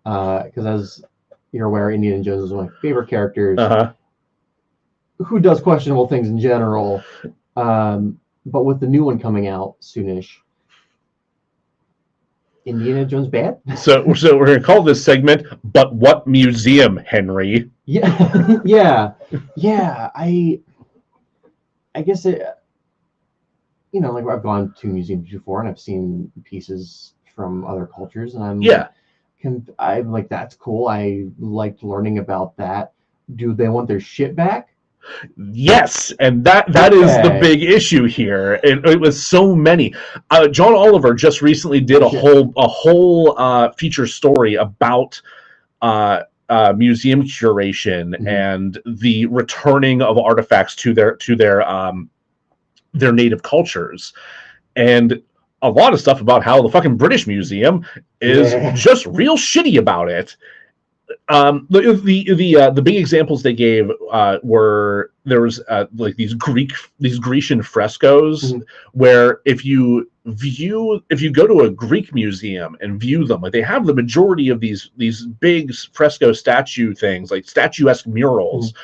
Because as you're aware, Indiana Jones is one of my favorite characters who does questionable things in general. But with the new one coming out soonish, Indiana Jones bad? So we're going to call this segment, But What Museum, Henry? Yeah. Yeah. I guess it... like I've gone to museums before and I've seen pieces from other cultures and I'm like, that's cool. I liked learning about that. Do they want their shit back? Yes, and that is the big issue here. It was so many. John Oliver just recently did a whole feature story about museum curation and the returning of artifacts to their native cultures, and a lot of stuff about how the fucking British Museum is just real shitty about it. The big examples they gave were there was like these Grecian frescoes where if you go to a Greek museum and view them, like they have the majority of these big fresco statue things, like statuesque murals.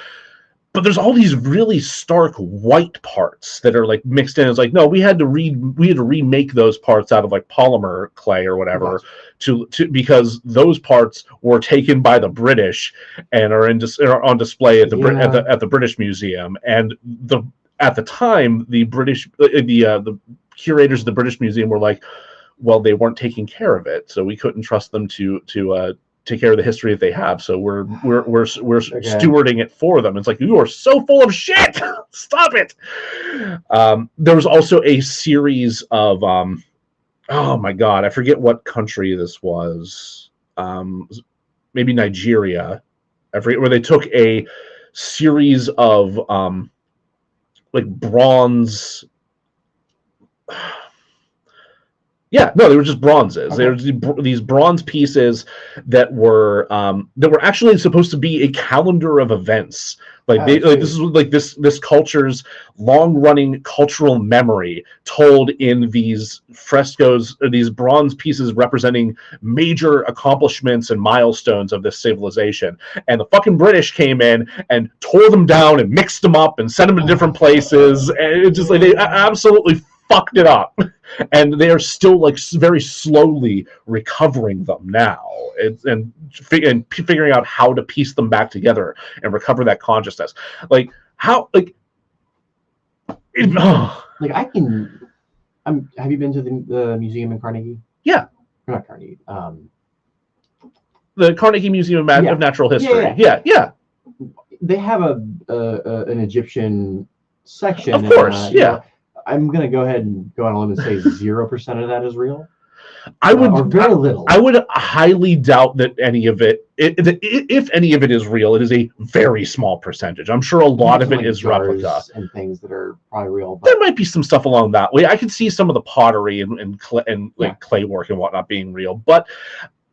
But there's all these really stark white parts that are like mixed in. It's like, no, we had to remake those parts out of like polymer clay or whatever to because those parts were taken by the British and are on display at the British Museum. And at the time, the curators of the British Museum were like, well, they weren't taking care of it, so we couldn't trust them to take care of the history that they have, so we're stewarding it for them. It's like, you are so full of shit. Stop it. There was also a series of oh my god, I forget what country this was. Maybe Nigeria. Where they took a series of like bronze. Yeah, no, they were just bronzes. Okay. They were these bronze pieces that were actually supposed to be a calendar of events. Like this is like this culture's long-running cultural memory told in these frescoes, or these bronze pieces representing major accomplishments and milestones of this civilization. And the fucking British came in and tore them down and mixed them up and sent them to different places. And it's just like they absolutely fucked it up, and they are still like very slowly recovering them now, and figuring out how to piece them back together and recover that consciousness. Like how, like I can. Have you been to the museum in Carnegie? Yeah, or not Carnegie. The Carnegie Museum of Natural History. Yeah. They have an Egyptian section. Of course, I'm going to go ahead and go on a limb and say 0% of that is real. I would or very little. I would highly doubt that any of it, if any of it is real, it is a very small percentage. I'm sure a lot of it is replica and things that are probably real. But there might be some stuff along that way. I could see some of the pottery and clay work and whatnot being real, but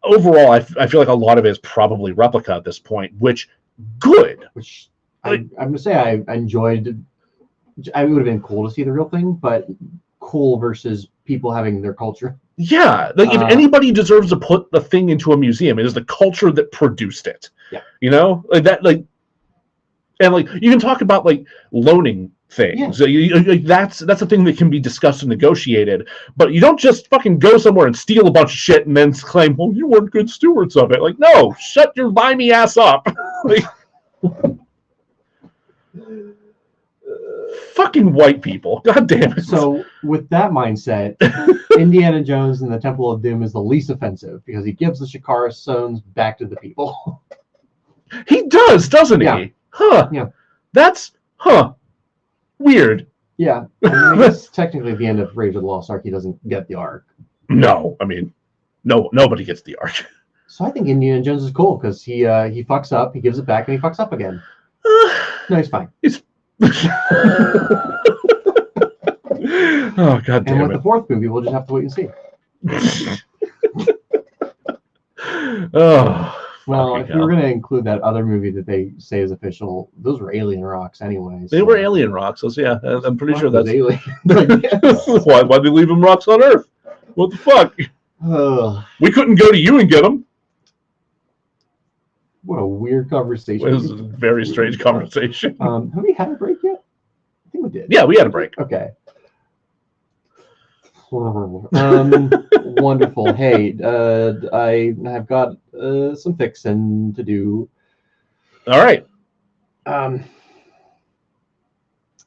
overall, I feel like a lot of it is probably replica at this point. Which good. Which I'm going to say I enjoyed. I would have been cool to see the real thing, but cool versus people having their culture. Yeah, like if anybody deserves to put the thing into a museum, it is the culture that produced it. Yeah, you know, like that, like, and like you can talk about like loaning things. Yeah. That's a thing that can be discussed and negotiated, but you don't just fucking go somewhere and steal a bunch of shit and then claim, well, you weren't good stewards of it. Like, no, shut your limey ass up. Like, fucking white people. God damn it. So with that mindset, Indiana Jones and the Temple of Doom is the least offensive because he gives the Shikara stones back to the people. He does, doesn't he? Huh. Yeah. That's weird. Yeah. I guess technically at the end of Rage of the Lost Ark, he doesn't get the Ark. No, I mean, nobody gets the Ark. So I think Indiana Jones is cool because he fucks up, he gives it back, and he fucks up again. No, he's fine. Oh, god damn. And with the fourth movie, we'll just have to wait and see. Well, if we were going to include that other movie that they say is official, those were alien rocks anyway. They were alien rocks. So yeah, I'm pretty sure that's alien. Why'd they leave them rocks on Earth? What the fuck? We couldn't go to you and get them. What a weird conversation. It was a very strange conversation. Have we had a break yet? I think we did. Yeah, we had a break. Okay. Wonderful. Hey, I have got some fixing to do. All right.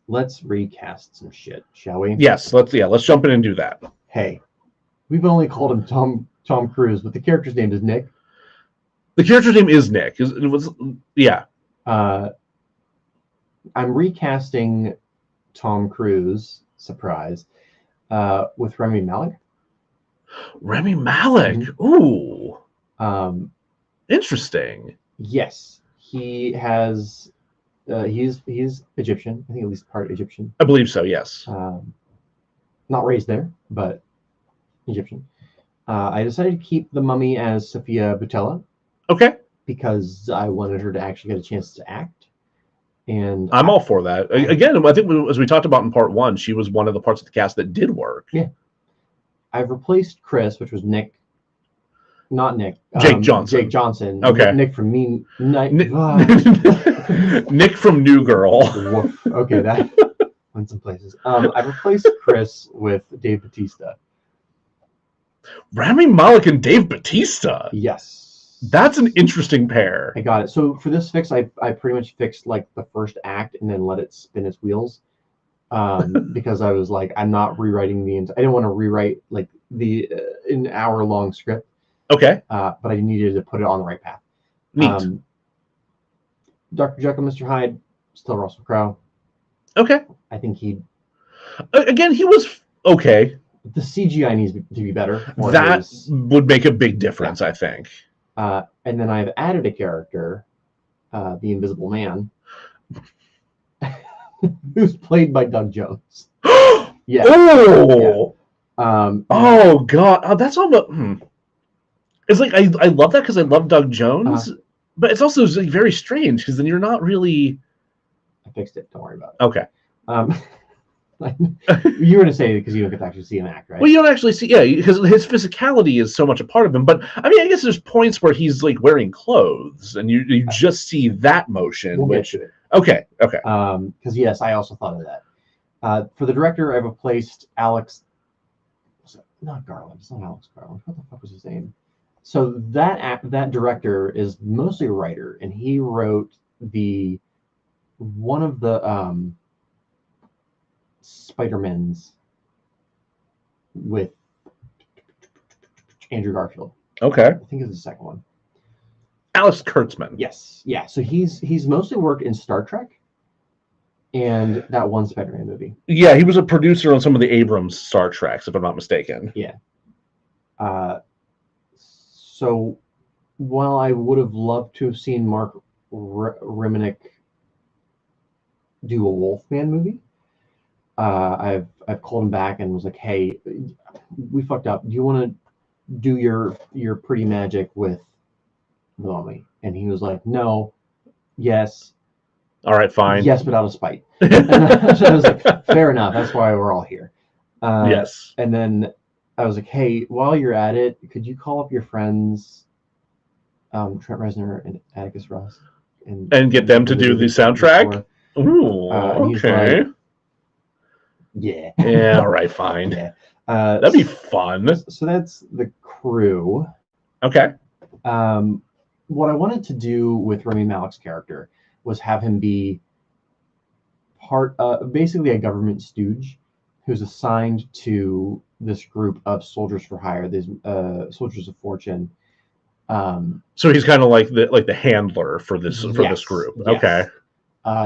Let's recast some shit, shall we? Yes. Let's jump in and do that. Hey, we've only called him Tom Cruise, but the character's name is Nick. The character's name is Nick. It was, yeah. I'm recasting Tom Cruise. Surprise. With Rami Malek. Rami Malek. Mm-hmm. Ooh. Interesting. Yes, he has. He's Egyptian. I think at least part Egyptian. I believe so. Yes. Not raised there, but Egyptian. I decided to keep the mummy as Sophia Boutella. Okay. because I wanted her to actually get a chance to act. And I'm all for that. Again, I think as we talked about in part 1, she was one of the parts of the cast that did work. Yeah. I've replaced Chris, which was Nick. Not Nick. Jake Johnson. Jake Johnson. Okay. Nick from Mean. Nick from New Girl. Woof. Okay, that went some places. I've replaced Chris with Dave Bautista. Rami Malek and Dave Bautista. Yes. That's an interesting pair. I got it. So for this fix, I pretty much fixed like the first act and then let it spin its wheels. Because I was like, I'm not rewriting I didn't want to rewrite like an hour-long script. Okay. But I needed to put it on the right path. Neat. Dr. Jekyll, Mr. Hyde, still Russell Crowe. Okay. I think he was okay. The CGI needs to be better. That would make a big difference, yeah. I think. And then I've added a character, the Invisible Man, who's played by Doug Jones. Yeah. Oh. Yeah. Oh God. Oh, that's almost. It's like I love that because I love Doug Jones, but it's also like very strange because then you're not really. I fixed it. Don't worry about it. Okay. You were to say because you don't get to actually see him act, right? Well, you don't actually see, yeah, because his physicality is so much a part of him. But I mean, I guess there's points where he's like wearing clothes, and you just see that motion. We'll which get to it. Okay. Because yes, I also thought of that. For the director, I've replaced Alex. Not Garland. It's not Alex Garland. What the fuck was his name? So that director is mostly a writer, and he wrote one of the Spider-Mans with Andrew Garfield. Okay. I think it's the second one. Alex Kurtzman. Yes. Yeah. So he's mostly worked in Star Trek and that one Spider-Man movie. Yeah, he was a producer on some of the Abrams Star Treks, if I'm not mistaken. Yeah. So while I would have loved to have seen Mark Reminick do a Wolfman movie, I've called him back and was like, hey, we fucked up. Do you want to do your pretty magic with the Mummy? And he was like, no, yes. All right, fine. Yes, but out of spite. So I was like, fair enough. That's why we're all here. Yes. And then I was like, hey, while you're at it, could you call up your friends, Trent Reznor and Atticus Ross, and get them to do the soundtrack? Ooh, okay. Like, yeah. Yeah. All right. Fine. Yeah. That'd be fun. So that's the crew. Okay. What I wanted to do with Rami Malek's character was have him be basically a government stooge who's assigned to this group of soldiers for hire, these soldiers of fortune. So he's kind of like the handler for this group. Yes. Okay.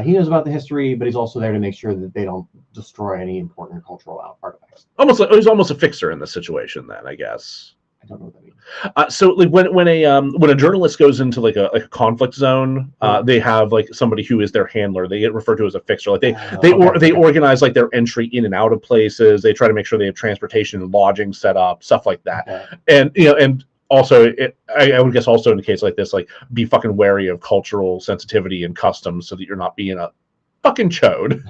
He knows about the history, but he's also there to make sure that they don't destroy any important cultural artifacts. He's almost a fixer in this situation, then, I guess. I don't know what that means. So like when a journalist goes into like a conflict zone, they have like somebody who is their handler. They get referred to as a fixer. Like they organize like their entry in and out of places. They try to make sure they have transportation and lodging set up, stuff like that. Okay. And also, I would guess also in a case like this, like be fucking wary of cultural sensitivity and customs so that you're not being a fucking chode.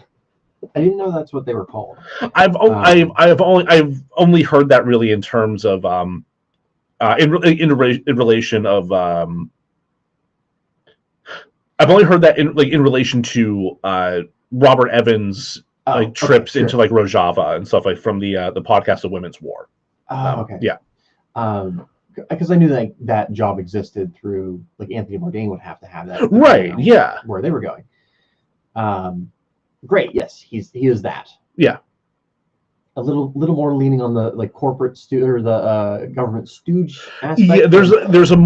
I didn't know that's what they were called. I've only heard that really in terms of in relation of I've only heard that in relation to Robert Evans trips into like Rojava and stuff like from the podcast of Women's War. Okay. Yeah. Because I knew that job existed through like Anthony Bourdain would have to have that. Right. Yeah. Where they were going. Great. Yes, he is that. Yeah. A little more leaning on the like corporate or the government stooge aspect. Yeah, there's a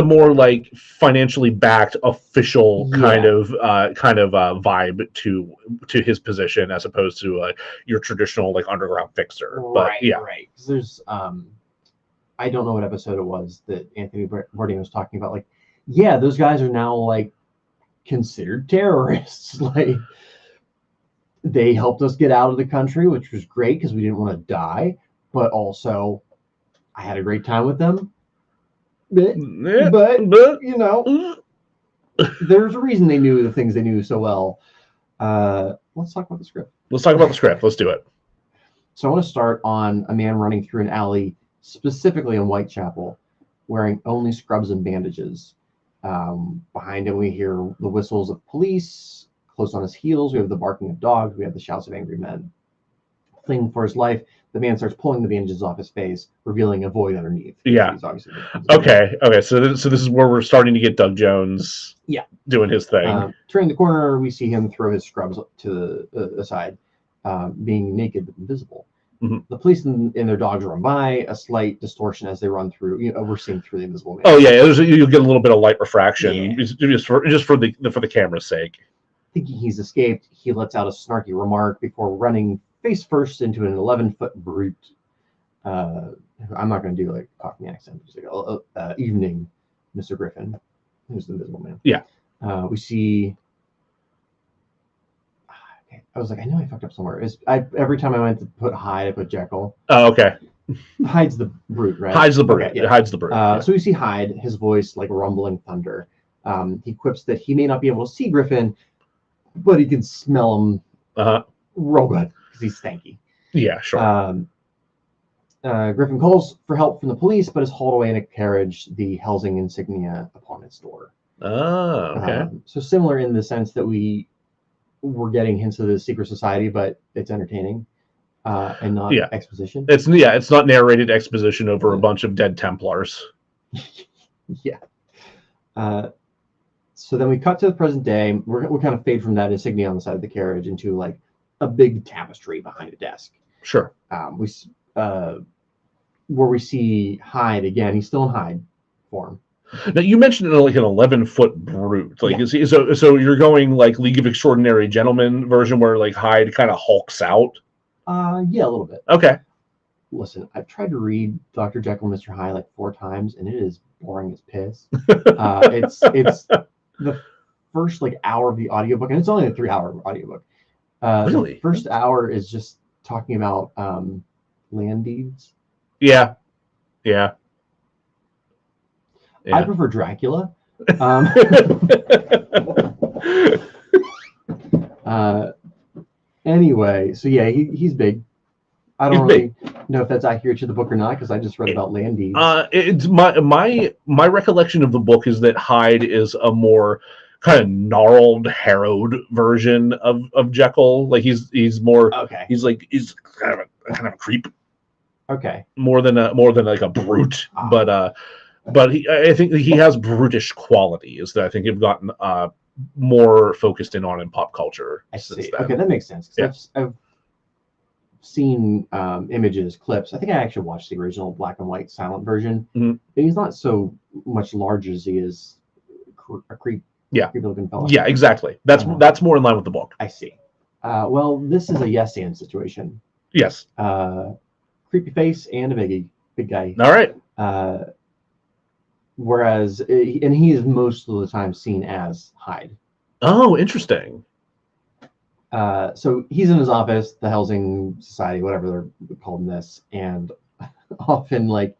more like financially backed official kind of vibe to his position as opposed to your traditional like underground fixer. But right. Because there's I don't know what episode it was that Anthony Bourdain was talking about. Like, yeah, those guys are now like considered terrorists. Like, they helped us get out of the country, which was great because we didn't want to die. But also, I had a great time with them. But you know, there's a reason they knew the things they knew so well. Let's talk about the script. Let's talk about the script. Let's do it. So I want to start on a man running through an alley, specifically in Whitechapel, wearing only scrubs and bandages. Behind him, we hear the whistles of police. Close on his heels, we have the barking of dogs. We have the shouts of angry men. Fleeing for his life, the man starts pulling the bandages off his face, revealing a void underneath. Yeah. He's obviously okay. So this is where we're starting to get Doug Jones. Yeah. Doing his thing. Turning the corner, we see him throw his scrubs to the side, being naked but invisible. Mm-hmm. The police and their dogs run by, a slight distortion as they run through. We're seeing through the invisible man. Oh yeah, you'll get a little bit of light refraction, just for the camera's sake. Thinking he's escaped, he lets out a snarky remark before running face first into an 11-foot brute. I'm not going to do like Cockney accent. Just like, evening, Mr. Griffin, who's the invisible man. Yeah. We see. I was like, I know I fucked up somewhere. Every time I went to put Hyde, I put Jekyll. Oh, okay. Hyde's the brute, right? Hyde's the brute. Okay, yeah. Hyde's the brute. So we see Hyde, his voice like rumbling thunder. He quips that he may not be able to see Griffin, but he can smell him real good because he's stanky. Yeah, sure. Griffin calls for help from the police, but is hauled away in a carriage, the Helsing insignia upon its door. Oh, okay. So similar in the sense that we're getting hints of the secret society, but it's entertaining and not exposition. It's not narrated exposition over a bunch of dead Templars. Yeah. So then we cut to the present day. We're kind of fade from that insignia on the side of the carriage into like a big tapestry behind a desk. Sure. Where we see Hyde again. He's still in Hyde form. Now you mentioned like an 11-foot brute. Like so you're going like League of Extraordinary Gentlemen version where like Hyde kind of hulks out. Yeah, a little bit. Okay. Listen, I've tried to read Dr. Jekyll and Mr. Hyde like 4 times, and it is boring as piss. It's the first like hour of the audiobook, and it's only a 3-hour audiobook. Really? The first hour is just talking about land deeds. Yeah. I prefer Dracula. Anyway, so yeah, he's big. I don't really know if that's accurate to the book or not because I just read about land deeds. It's my recollection of the book is that Hyde is a more kind of gnarled, harrowed version of Jekyll. Like he's more he's kind of a creep. Okay. More than like a brute, but I think he has brutish qualities that I think have gotten more focused in pop culture. I see. Okay, that makes sense. Yeah. I've seen images, clips. I think I actually watched the original black and white silent version. Mm-hmm. But he's not so much large as he is a creep. Yeah. Creepy looking fella. Yeah, exactly. That's more in line with the book. I see. Well, this is a yes and situation. Yes. Creepy face and a big guy. All right. Whereas, and he is most of the time seen as Hyde. Oh, interesting. So he's in his office, the Helsing Society, whatever they're calling this, and often like,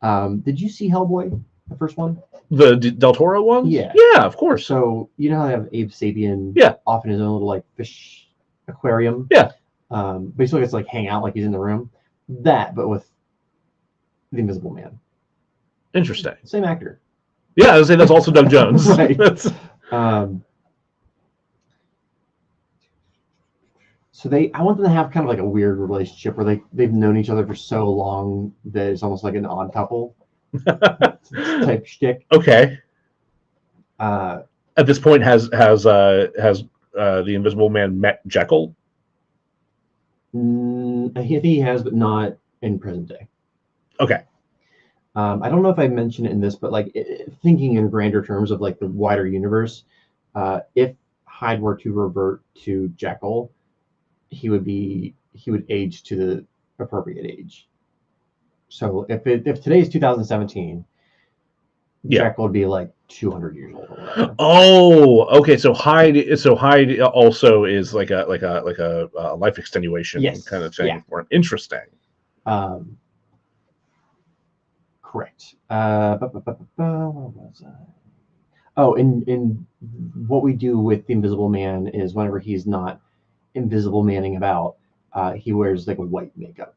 did you see Hellboy, the first one? The Del Toro one? Yeah. Yeah, of course. So you know how they have Abe Sapien? Yeah. Off in his own little like fish aquarium. Yeah. But he still gets to like hang out like he's in the room. That, but with the Invisible Man. Interesting. Same actor. Yeah, I was saying that's also Doug Jones. Right. So I want them to have kind of like a weird relationship where they've known each other for so long that it's almost like an odd couple type shtick. Okay. At this point, has the Invisible Man met Jekyll? I think he has, but not in present day. Okay. I don't know if I mentioned it in this, but like thinking in grander terms of like the wider universe, if Hyde were to revert to Jekyll, he would age to the appropriate age. So if today's 2017, Jekyll would be like 200 years old or whatever. Oh, okay. So Hyde also is like a life extenuation kind of thing. Yeah. Interesting. Correct. What was I? Oh, in what we do with the Invisible Man is whenever he's not invisible manning about, he wears like a white makeup.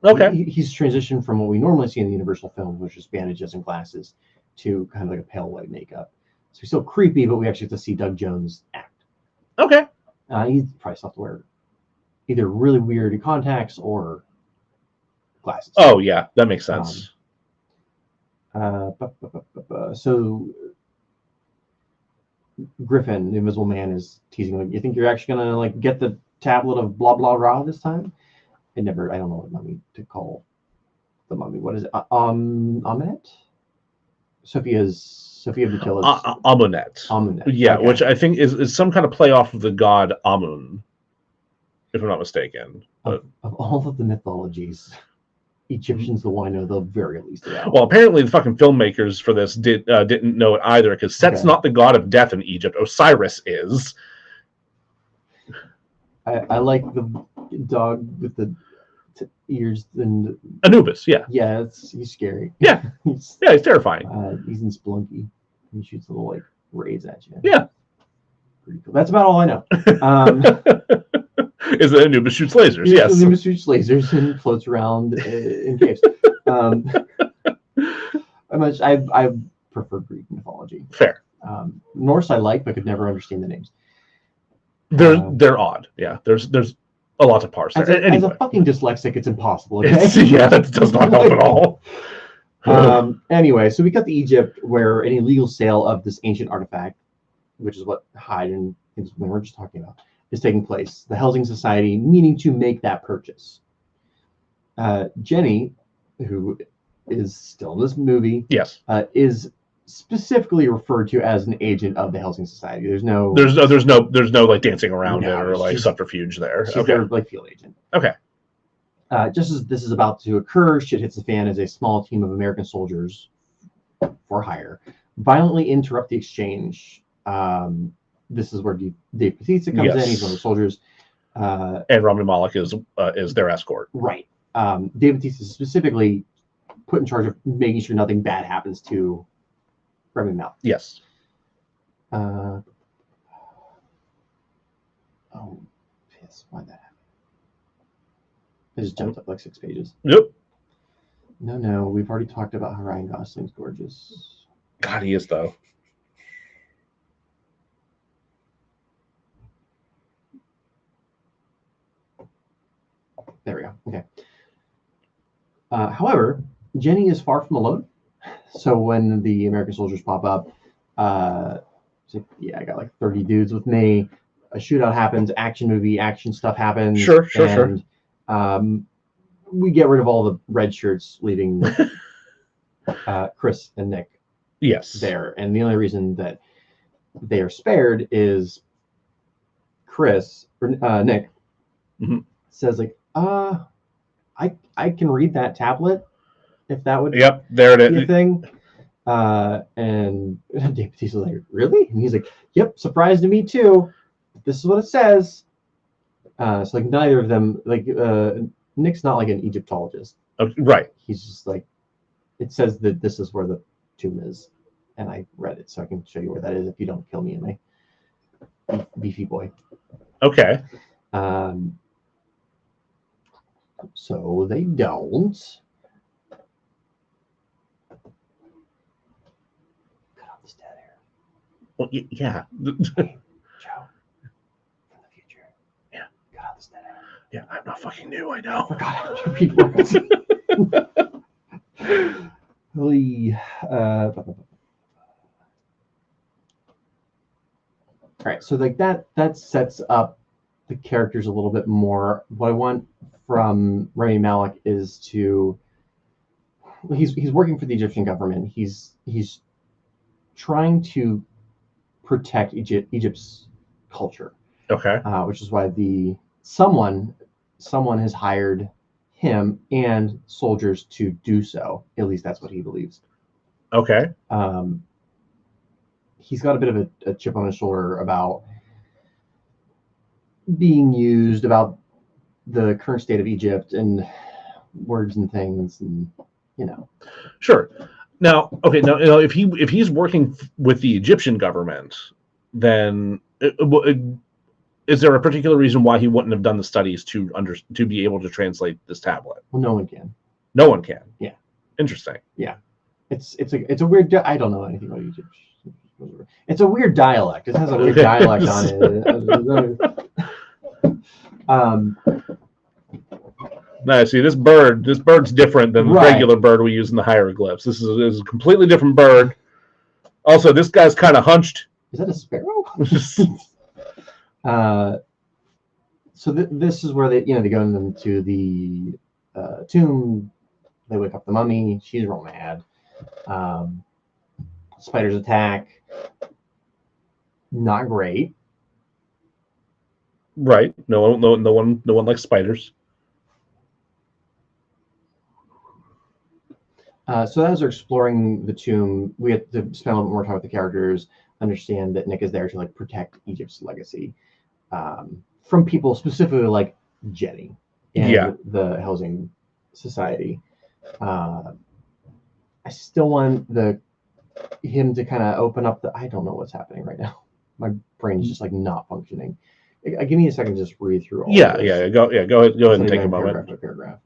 Okay. He's transitioned from what we normally see in the Universal film, which is bandages and glasses, to kind of like a pale white makeup. So he's still creepy, but we actually have to see Doug Jones act. Okay. He probably still have to wear either really weird contacts or glasses. Oh yeah, that makes sense. So Griffin, the Invisible Man, is teasing like, "You think you're actually gonna like get the tablet of blah blah rah this time?" I don't know what mummy to call the mummy. What is it? Amunet? Sophia Butilla's Amunet. Amunet. Yeah, Okay. which I think is some kind of play off of the god Amun, if I'm not mistaken. But Of all of the mythologies, Egyptians the one I know the very least about. well, apparently the fucking filmmakers for this didn't know it either, because Set's Okay. not the god of death in Egypt. Osiris is. I like the dog with the ears and Anubis. Yeah. yeah, he's scary. Yeah. he's terrifying. He's in Splunky. He shoots little like rays at you. Yeah. Pretty cool. That's about all I know. Is that Anubis shoots lasers? Yes. Anubis shoots lasers and floats around in caves. I prefer Greek mythology. Fair. Norse I like, but could never understand the names. They're odd. Yeah. There's a lot to parse there. As a fucking dyslexic, it's impossible. Okay? Yeah, that does not help at all. Anyway, so we got the Egypt where an illegal sale of this ancient artifact, which is what Hyde and when we're just talking about, is taking place. The Helsing Society meaning to make that purchase. Jenny, who is still in this movie, yes, is specifically referred to as an agent of the Helsing Society. There's no like dancing around it or like subterfuge there. She's their like field agent. Okay. Just as this is about to occur, shit hits the fan as a small team of American soldiers for hire violently interrupt the exchange. This is where Dave Bautista comes in. He's one of the soldiers. And Rami Malek is their escort. Right. Dave Bautista is specifically put in charge of making sure nothing bad happens to Rami Malek. Yes. Oh, piss. Why'd that happen? I just jumped up like 6 pages. Yep. No, we've already talked about how Ryan Gosling's gorgeous. God, he is though. There we go. Okay. However, Jenny is far from alone. So when the American soldiers pop up, it's like, yeah, I got like 30 dudes with me. A shootout happens, action stuff happens. Sure. We get rid of all the red shirts, leaving Chris and Nick there. And the only reason that they are spared is Nick says like, I can read that tablet if that would be a thing. And Dave Bautista's like, really? And he's like, yep, surprise to me too. This is what it says. So like neither of them, like Nick's not like an Egyptologist. Right. He's just like, it says that this is where the tomb is. And I read it, so I can show you where that is if you don't kill me and my beefy boy. Okay. So they don't. Cut off this dead air. Well, yeah. Hey, Joe, from the future. Yeah. Cut off this dead air. Yeah, I'm not fucking new. I know. Forgot how to read words. All right, so like that sets up the characters a little bit more. What I want from Rami Malek is he's working for the Egyptian government. He's trying to protect Egypt's culture. Okay. Which is why someone has hired him and soldiers to do so. At least that's what he believes. Okay. He's got a bit of a chip on his shoulder about being used, about the current state of Egypt and words and things. And you know. Sure. Now, okay. Now, if he's working with the Egyptian government, then is there a particular reason why he wouldn't have done the studies to be able to translate this tablet? Well, no one can. No one can. Yeah. Interesting. Yeah. It's a weird. I don't know anything about Egypt. It's a weird dialect. It has a weird dialect on it. Now, see, this bird's different than the regular bird we use in the hieroglyphs. This is a completely different bird. Also, this guy's kind of hunched. Is that a sparrow? So this is where they go into the tomb. They wake up the mummy. She's real mad. Spiders attack. Not great. Right. No one likes spiders. So as they're exploring the tomb, we have to spend a little bit more time with the characters, understand that Nick is there to like protect Egypt's legacy from people specifically like Jenny and the Housing Society. I still want him to kind of open up I don't know what's happening right now. My brain is just like not functioning. Give me a second to just read through all of this. Go ahead and take a moment. Paragraph.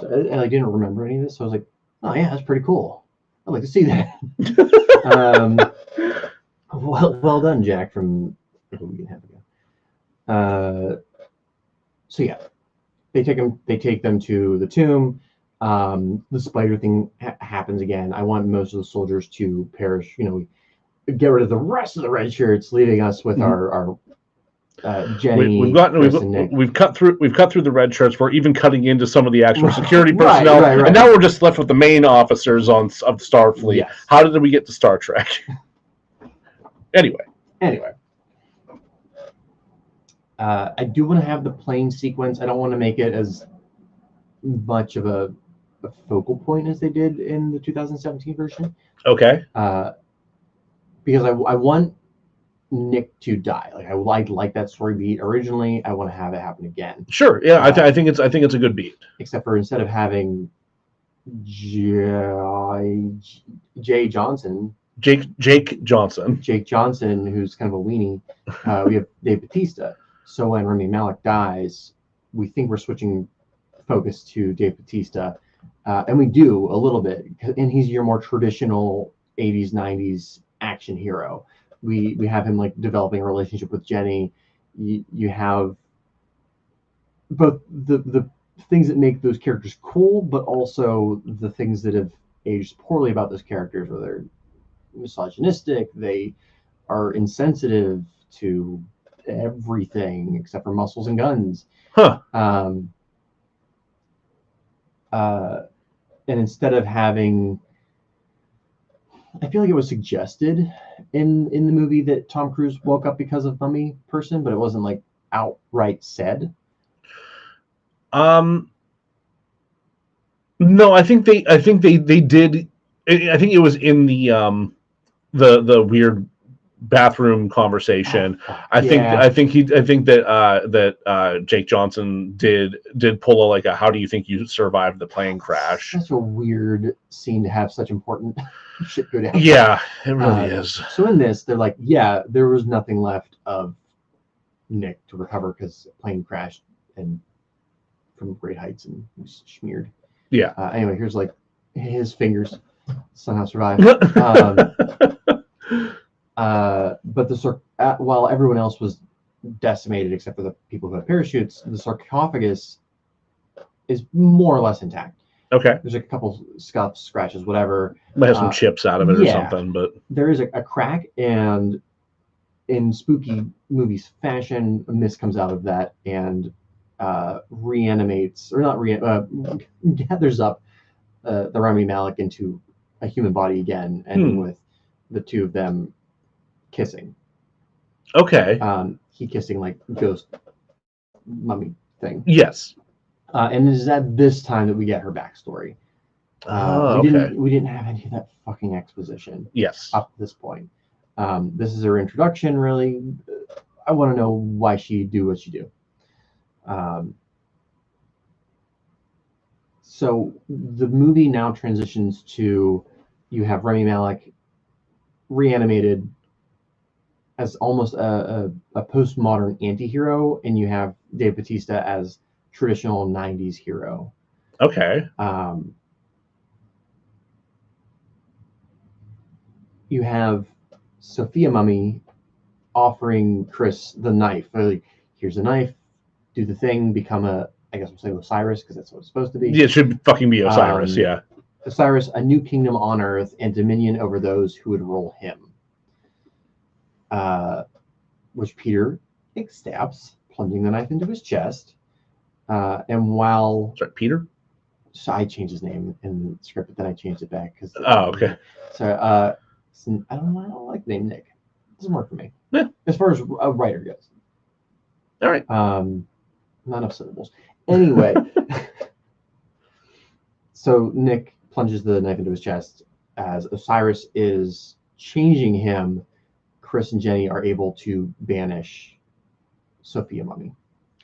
So I didn't remember any of this, so I was like, "Oh yeah, that's pretty cool. I'd like to see that." Well done, Jack, from a week and a half ago. So yeah, they take them to the tomb. The spider thing happens again. I want most of the soldiers to perish. Get rid of the rest of the red shirts, leaving us with our Jenny. We've cut through the red shirts. We're even cutting into some of the actual security personnel, right. And now we're just left with the main officers of Starfleet. Yes. How did we get to Star Trek? Anyway. I do want to have the plane sequence. I don't want to make it as much of a focal point as they did in the 2017 version. Okay. Because I want Nick to die. Like I like that story beat originally. I want to have it happen again. Sure. Yeah. I think it's a good beat. Except for instead of having Jake Johnson, who's kind of a weenie, we have Dave Bautista. So when Rami Malek dies, we think we're switching focus to Dave Bautista, and we do a little bit, and he's your more traditional 80s 90s action hero. We have him like developing a relationship with Jenny. You have both the things that make those characters cool, but also the things that have aged poorly about those characters, where they're misogynistic, they are insensitive to everything except for muscles and guns. And instead of having I feel like it was suggested in the movie that Tom Cruise woke up because of mummy person, but it wasn't like outright said. No, I think they did. I think it was in the weird bathroom conversation. I think that Jake Johnson did pull a how do you think you survived the plane crash? Such a weird scene to have such important shit go down. Yeah, it really is. So in this, they're like, yeah, there was nothing left of Nick to recover because the plane crashed and from great heights and was smeared. Yeah. Anyway, here's like his fingers somehow survived. But while everyone else was decimated except for the people who had parachutes, the sarcophagus is more or less intact. Okay. There's like a couple scuffs, scratches, whatever. Might have some chips out of it or something, but there is a crack, and in spooky movies fashion, a mist comes out of that and reanimates, or not gathers up the Rami Malek into a human body again, ending with the two of them kissing. Okay. He kissing like ghost mummy thing. Yes. And it is at this time that we get her backstory. We didn't have any of that fucking exposition. Yes. Up to this point. This is her introduction, really. I want to know why she do what she do. So the movie now transitions to, you have Rami Malek reanimated as almost a postmodern anti-hero, and you have Dave Bautista as traditional 90s hero. Okay. You have Sophia Mummy offering Chris the knife. Like, here's a knife, do the thing, become I guess we'll say Osiris, because that's what it's supposed to be. Yeah, it should fucking be Osiris, yeah. Osiris, a new kingdom on Earth and dominion over those who would rule him. Which Peter accepts, plunging the knife into his chest. And while... Sorry, Peter? So I changed his name in the script, but then I changed it back. Okay. So, I don't like the name Nick. It doesn't work for me. Yeah. As far as a writer goes. All right. Not enough syllables. Anyway. So Nick plunges the knife into his chest. As Osiris is changing him, Chris and Jenny are able to banish Sophia Mummy.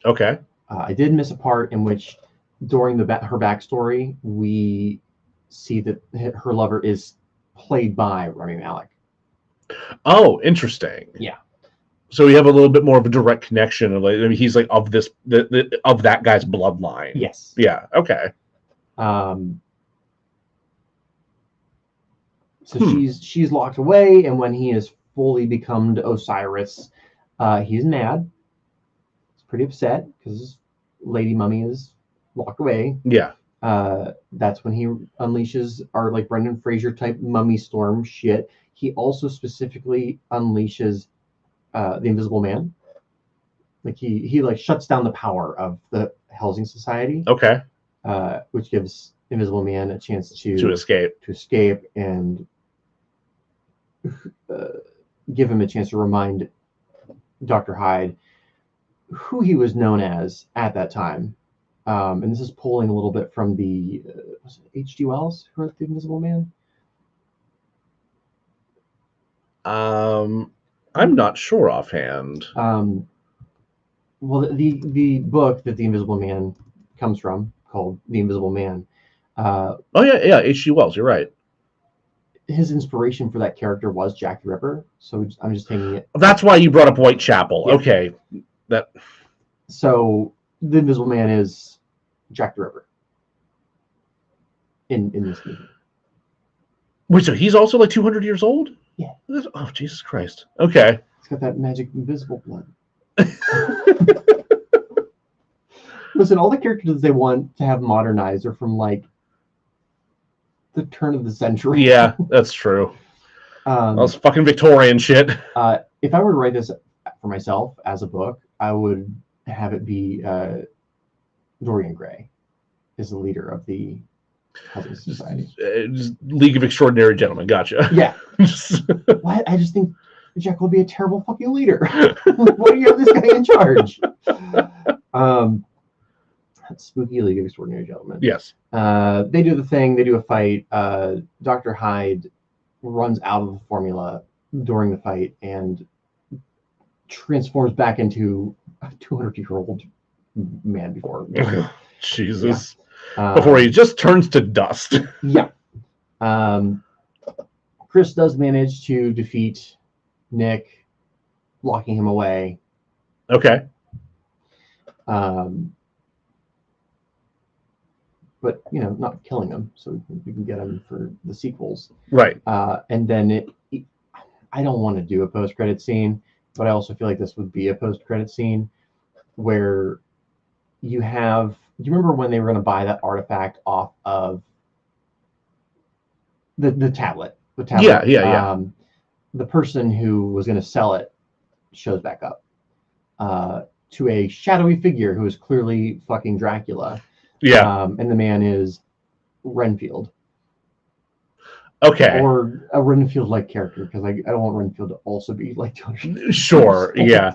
Okay. I did miss a part in which, during her backstory, we see that her lover is played by Rami Malek. Oh, interesting. Yeah. So we have a little bit more of a direct connection. He's like of this of that guy's bloodline. Yes. Yeah. Okay. So she's locked away, and when he is fully become Osiris, he's mad. He's pretty upset because Lady Mummy is locked away. Yeah. That's when he unleashes our like Brendan Fraser type mummy storm shit. He also specifically unleashes the Invisible Man. Like he like shuts down the power of the Helsing Society. Okay. Which gives Invisible Man a chance to escape and give him a chance to remind Dr. Hyde who he was known as at that time. And this is pulling a little bit from the was it H.G. Wells who wrote The Invisible Man? I'm not sure offhand. Well, the book that The Invisible Man comes from, called The Invisible Man. Yeah, H.G. Wells. You're right. His inspiration for that character was Jack the Ripper, so I'm just taking it. That's why you brought up Whitechapel. Yeah. Okay. So the Invisible Man is Jack the Ripper in this movie. Wait, so he's also like 200 years old? Yeah. Oh, Jesus Christ. Okay. He's got that magic invisible blood. Listen, all the characters they want to have modernized are from like the turn of the century. Yeah, that's true. That's fucking Victorian shit. If I were to write this for myself as a book, I would have it be Dorian Gray is the leader of the Housing Society. Just League of Extraordinary Gentlemen. Gotcha. Yeah. What? I just think Jekyll would be a terrible fucking leader. Why do you have this guy in charge? Spooky League of Extraordinary Gentlemen. Yes. They do the thing. They do a fight. Dr. Hyde runs out of the formula during the fight and transforms back into a 200-year-old man before. Jesus. Before he just turns to dust. Yeah. Chris does manage to defeat Nick, locking him away. Okay. But, you know, not killing him, so we can get him for the sequels. Right. And then I don't want to do a post-credit scene, but I also feel like this would be a post-credit scene where you have... Do you remember when they were going to buy that artifact off of the tablet? The tablet. Yeah. The person who was going to sell it shows back up to a shadowy figure who is clearly fucking Dracula. Yeah. And the man is Renfield. Okay. Or a Renfield-like character, because I don't want Renfield to also be like 200. Sure. Yeah.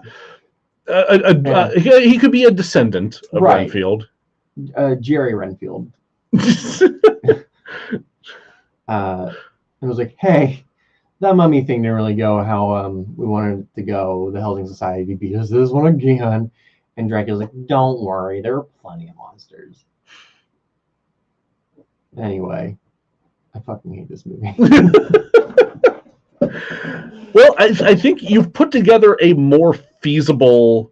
He could be a descendant of Renfield. Jerry Renfield. It was like, hey, that mummy thing didn't really go how we wanted it to go. The Housing Society beat us this one again. And Dracula's like, don't worry, there are plenty of monsters. Anyway, I fucking hate this movie. Well, I think you've put together a more feasible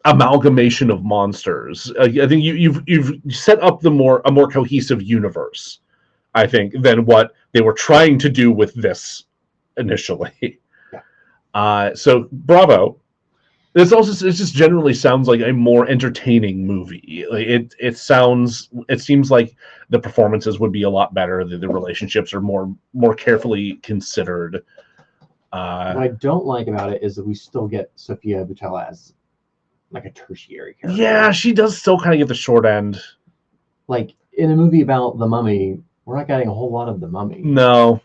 amalgamation of monsters. I think you've set up a more cohesive universe, I think, than what they were trying to do with this initially. Yeah. So bravo. It just generally sounds like a more entertaining movie. It seems like the performances would be a lot better. The relationships are more carefully considered. What I don't like about it is that we still get Sophia Boutella as like a tertiary character. Yeah, she does still kind of get the short end. Like in a movie about the Mummy, we're not getting a whole lot of the Mummy. No.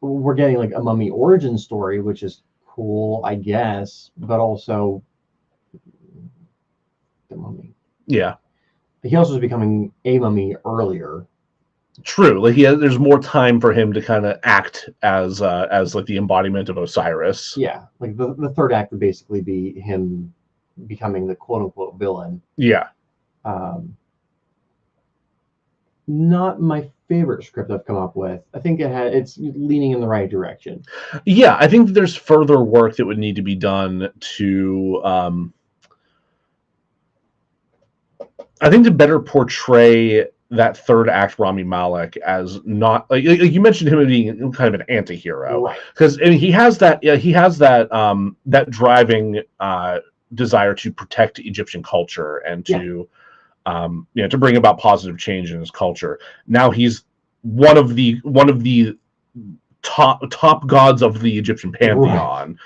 We're getting like a Mummy origin story, which is cool, I guess, but also the Mummy. Yeah. He also is becoming a Mummy earlier. True. Like there's more time for him to kind of act as like the embodiment of Osiris. Yeah, like the third act would basically be him becoming the quote unquote villain. Yeah. Not my favorite script I've come up with. I think it's leaning in the right direction. Yeah, I think there's further work that would need to be done to I think to better portray that third act Rami Malek as not like you mentioned him being kind of an anti-hero, because right. He has that that driving desire to protect Egyptian culture and to to bring about positive change in his culture. Now he's one of the top gods of the Egyptian pantheon.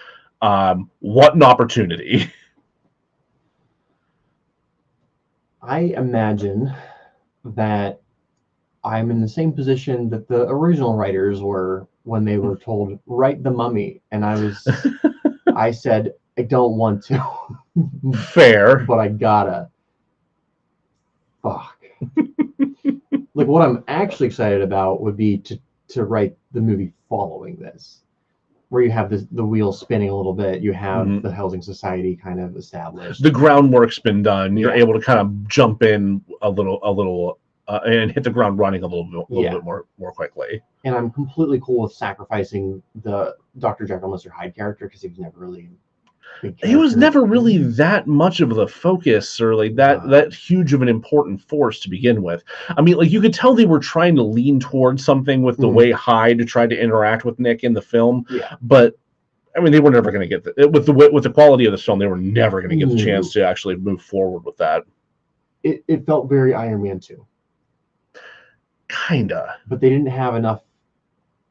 Right. What an opportunity. I imagine that I'm in the same position that the original writers were when they were told, write the Mummy. And I said, I don't want to. Fair. But I gotta. Fuck. Like what I'm actually excited about would be to write the movie following this, where you have the wheel spinning a little bit. You have the Housing Society kind of established. The groundwork's been done. You're able to kind of jump in a little, and hit the ground running a little bit more quickly. And I'm completely cool with sacrificing the Dr. Jekyll and Mr. Hyde character because he was never really. He was never really that much of the focus or like that huge of an important force to begin with. I mean, like you could tell they were trying to lean towards something with the way Hyde tried to interact with Nick in the film. Yeah. But I mean, they were never going to get with the quality of this film. They were never going to get the chance to actually move forward with that. It felt very Iron Man 2. Kinda. But they didn't have enough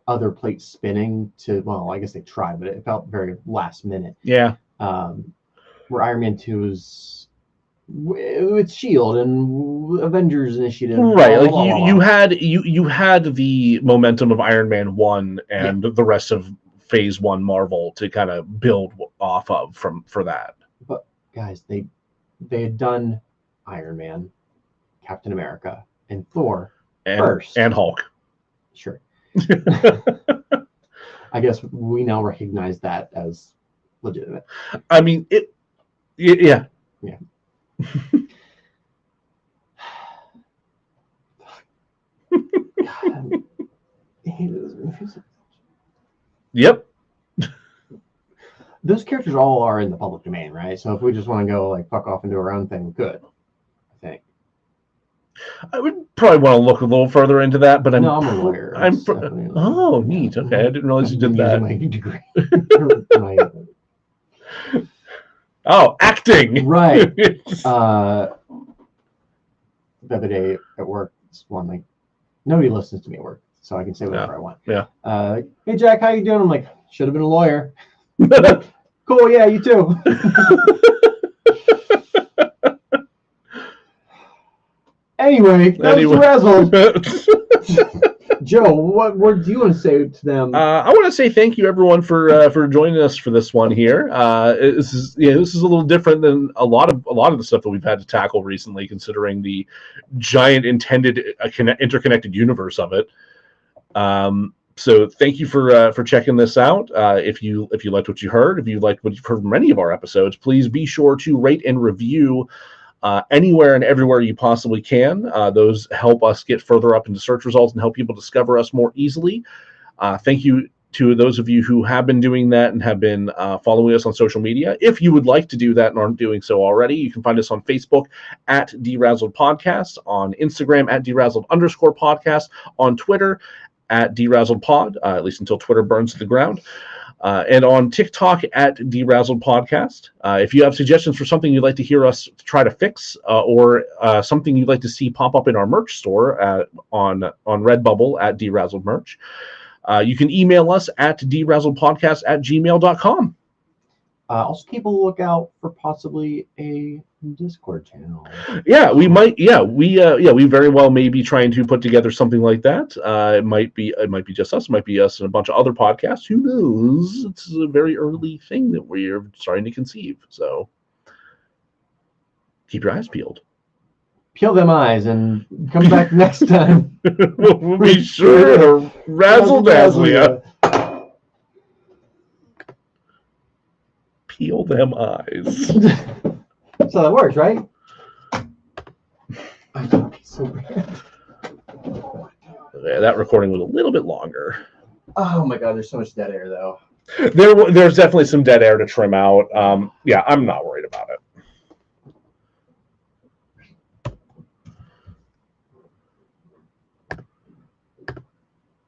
other plates spinning to. Well, I guess they tried, but it felt very last minute. Yeah. Where Iron Man 2 is with Shield and Avengers Initiative, Right, blah, like blah, blah, blah, you blah. had the momentum of Iron Man 1 and the rest of Phase 1 Marvel to kind of build off of for that. But guys, they had done Iron Man, Captain America, and Thor first. And Hulk. Sure. I guess we now recognize that as legitimate. I mean, yeah. God, I hate those movies. Yep. Those characters all are in the public domain, right? So if we just want to go like fuck off and do our own thing, good. I think. I would probably want to look a little further into that, but I'm a lawyer. Oh, neat. Okay, I didn't realize you did that. My degree. Oh, acting. Right. The other day at work, this one like nobody listens to me at work, so I can say whatever I want. Yeah. Hey Jack, how you doing? I'm like, should have been a lawyer. Cool. Yeah, you too. Anyway, that was DeRazzled. Joe, what word do you want to say to them? I want to say thank you, everyone, for joining us for this one here. This is a little different than a lot of the stuff that we've had to tackle recently, considering the giant intended interconnected universe of it. So thank you for checking this out. If you liked what you heard, if you liked what you've heard from any of our episodes, please be sure to rate and review anywhere and everywhere you possibly can. Those help us get further up into search results and help people discover us more easily. Thank you to those of you who have been doing that and have been following us on social media. If you would like to do that and aren't doing so already, you can find us on Facebook at DeRazzled Podcast, on Instagram at DeRazzled_podcast, on Twitter at DeRazzled Pod, at least until Twitter burns to the ground. And on TikTok at DeRazzled Podcast. If you have suggestions for something you'd like to hear us try to fix, or something you'd like to see pop up in our merch store on Redbubble at DeRazzled Merch, you can email us at DeRazzledPodcast@gmail.com. Also keep a lookout for possibly a Discord channel. Yeah, we might. Yeah, we very well may be trying to put together something like that. It might be just us. It might be us and a bunch of other podcasts. Who knows? It's a very early thing that we're starting to conceive. So keep your eyes peeled. Peel them eyes and come back next time. We'll be sure to razzle-dazzle you. Peel them eyes. So that works, right? I thought it's so bad. Yeah, that recording was a little bit longer. Oh my god, there's so much dead air though. There's definitely some dead air to trim out. Yeah, I'm not worried about it.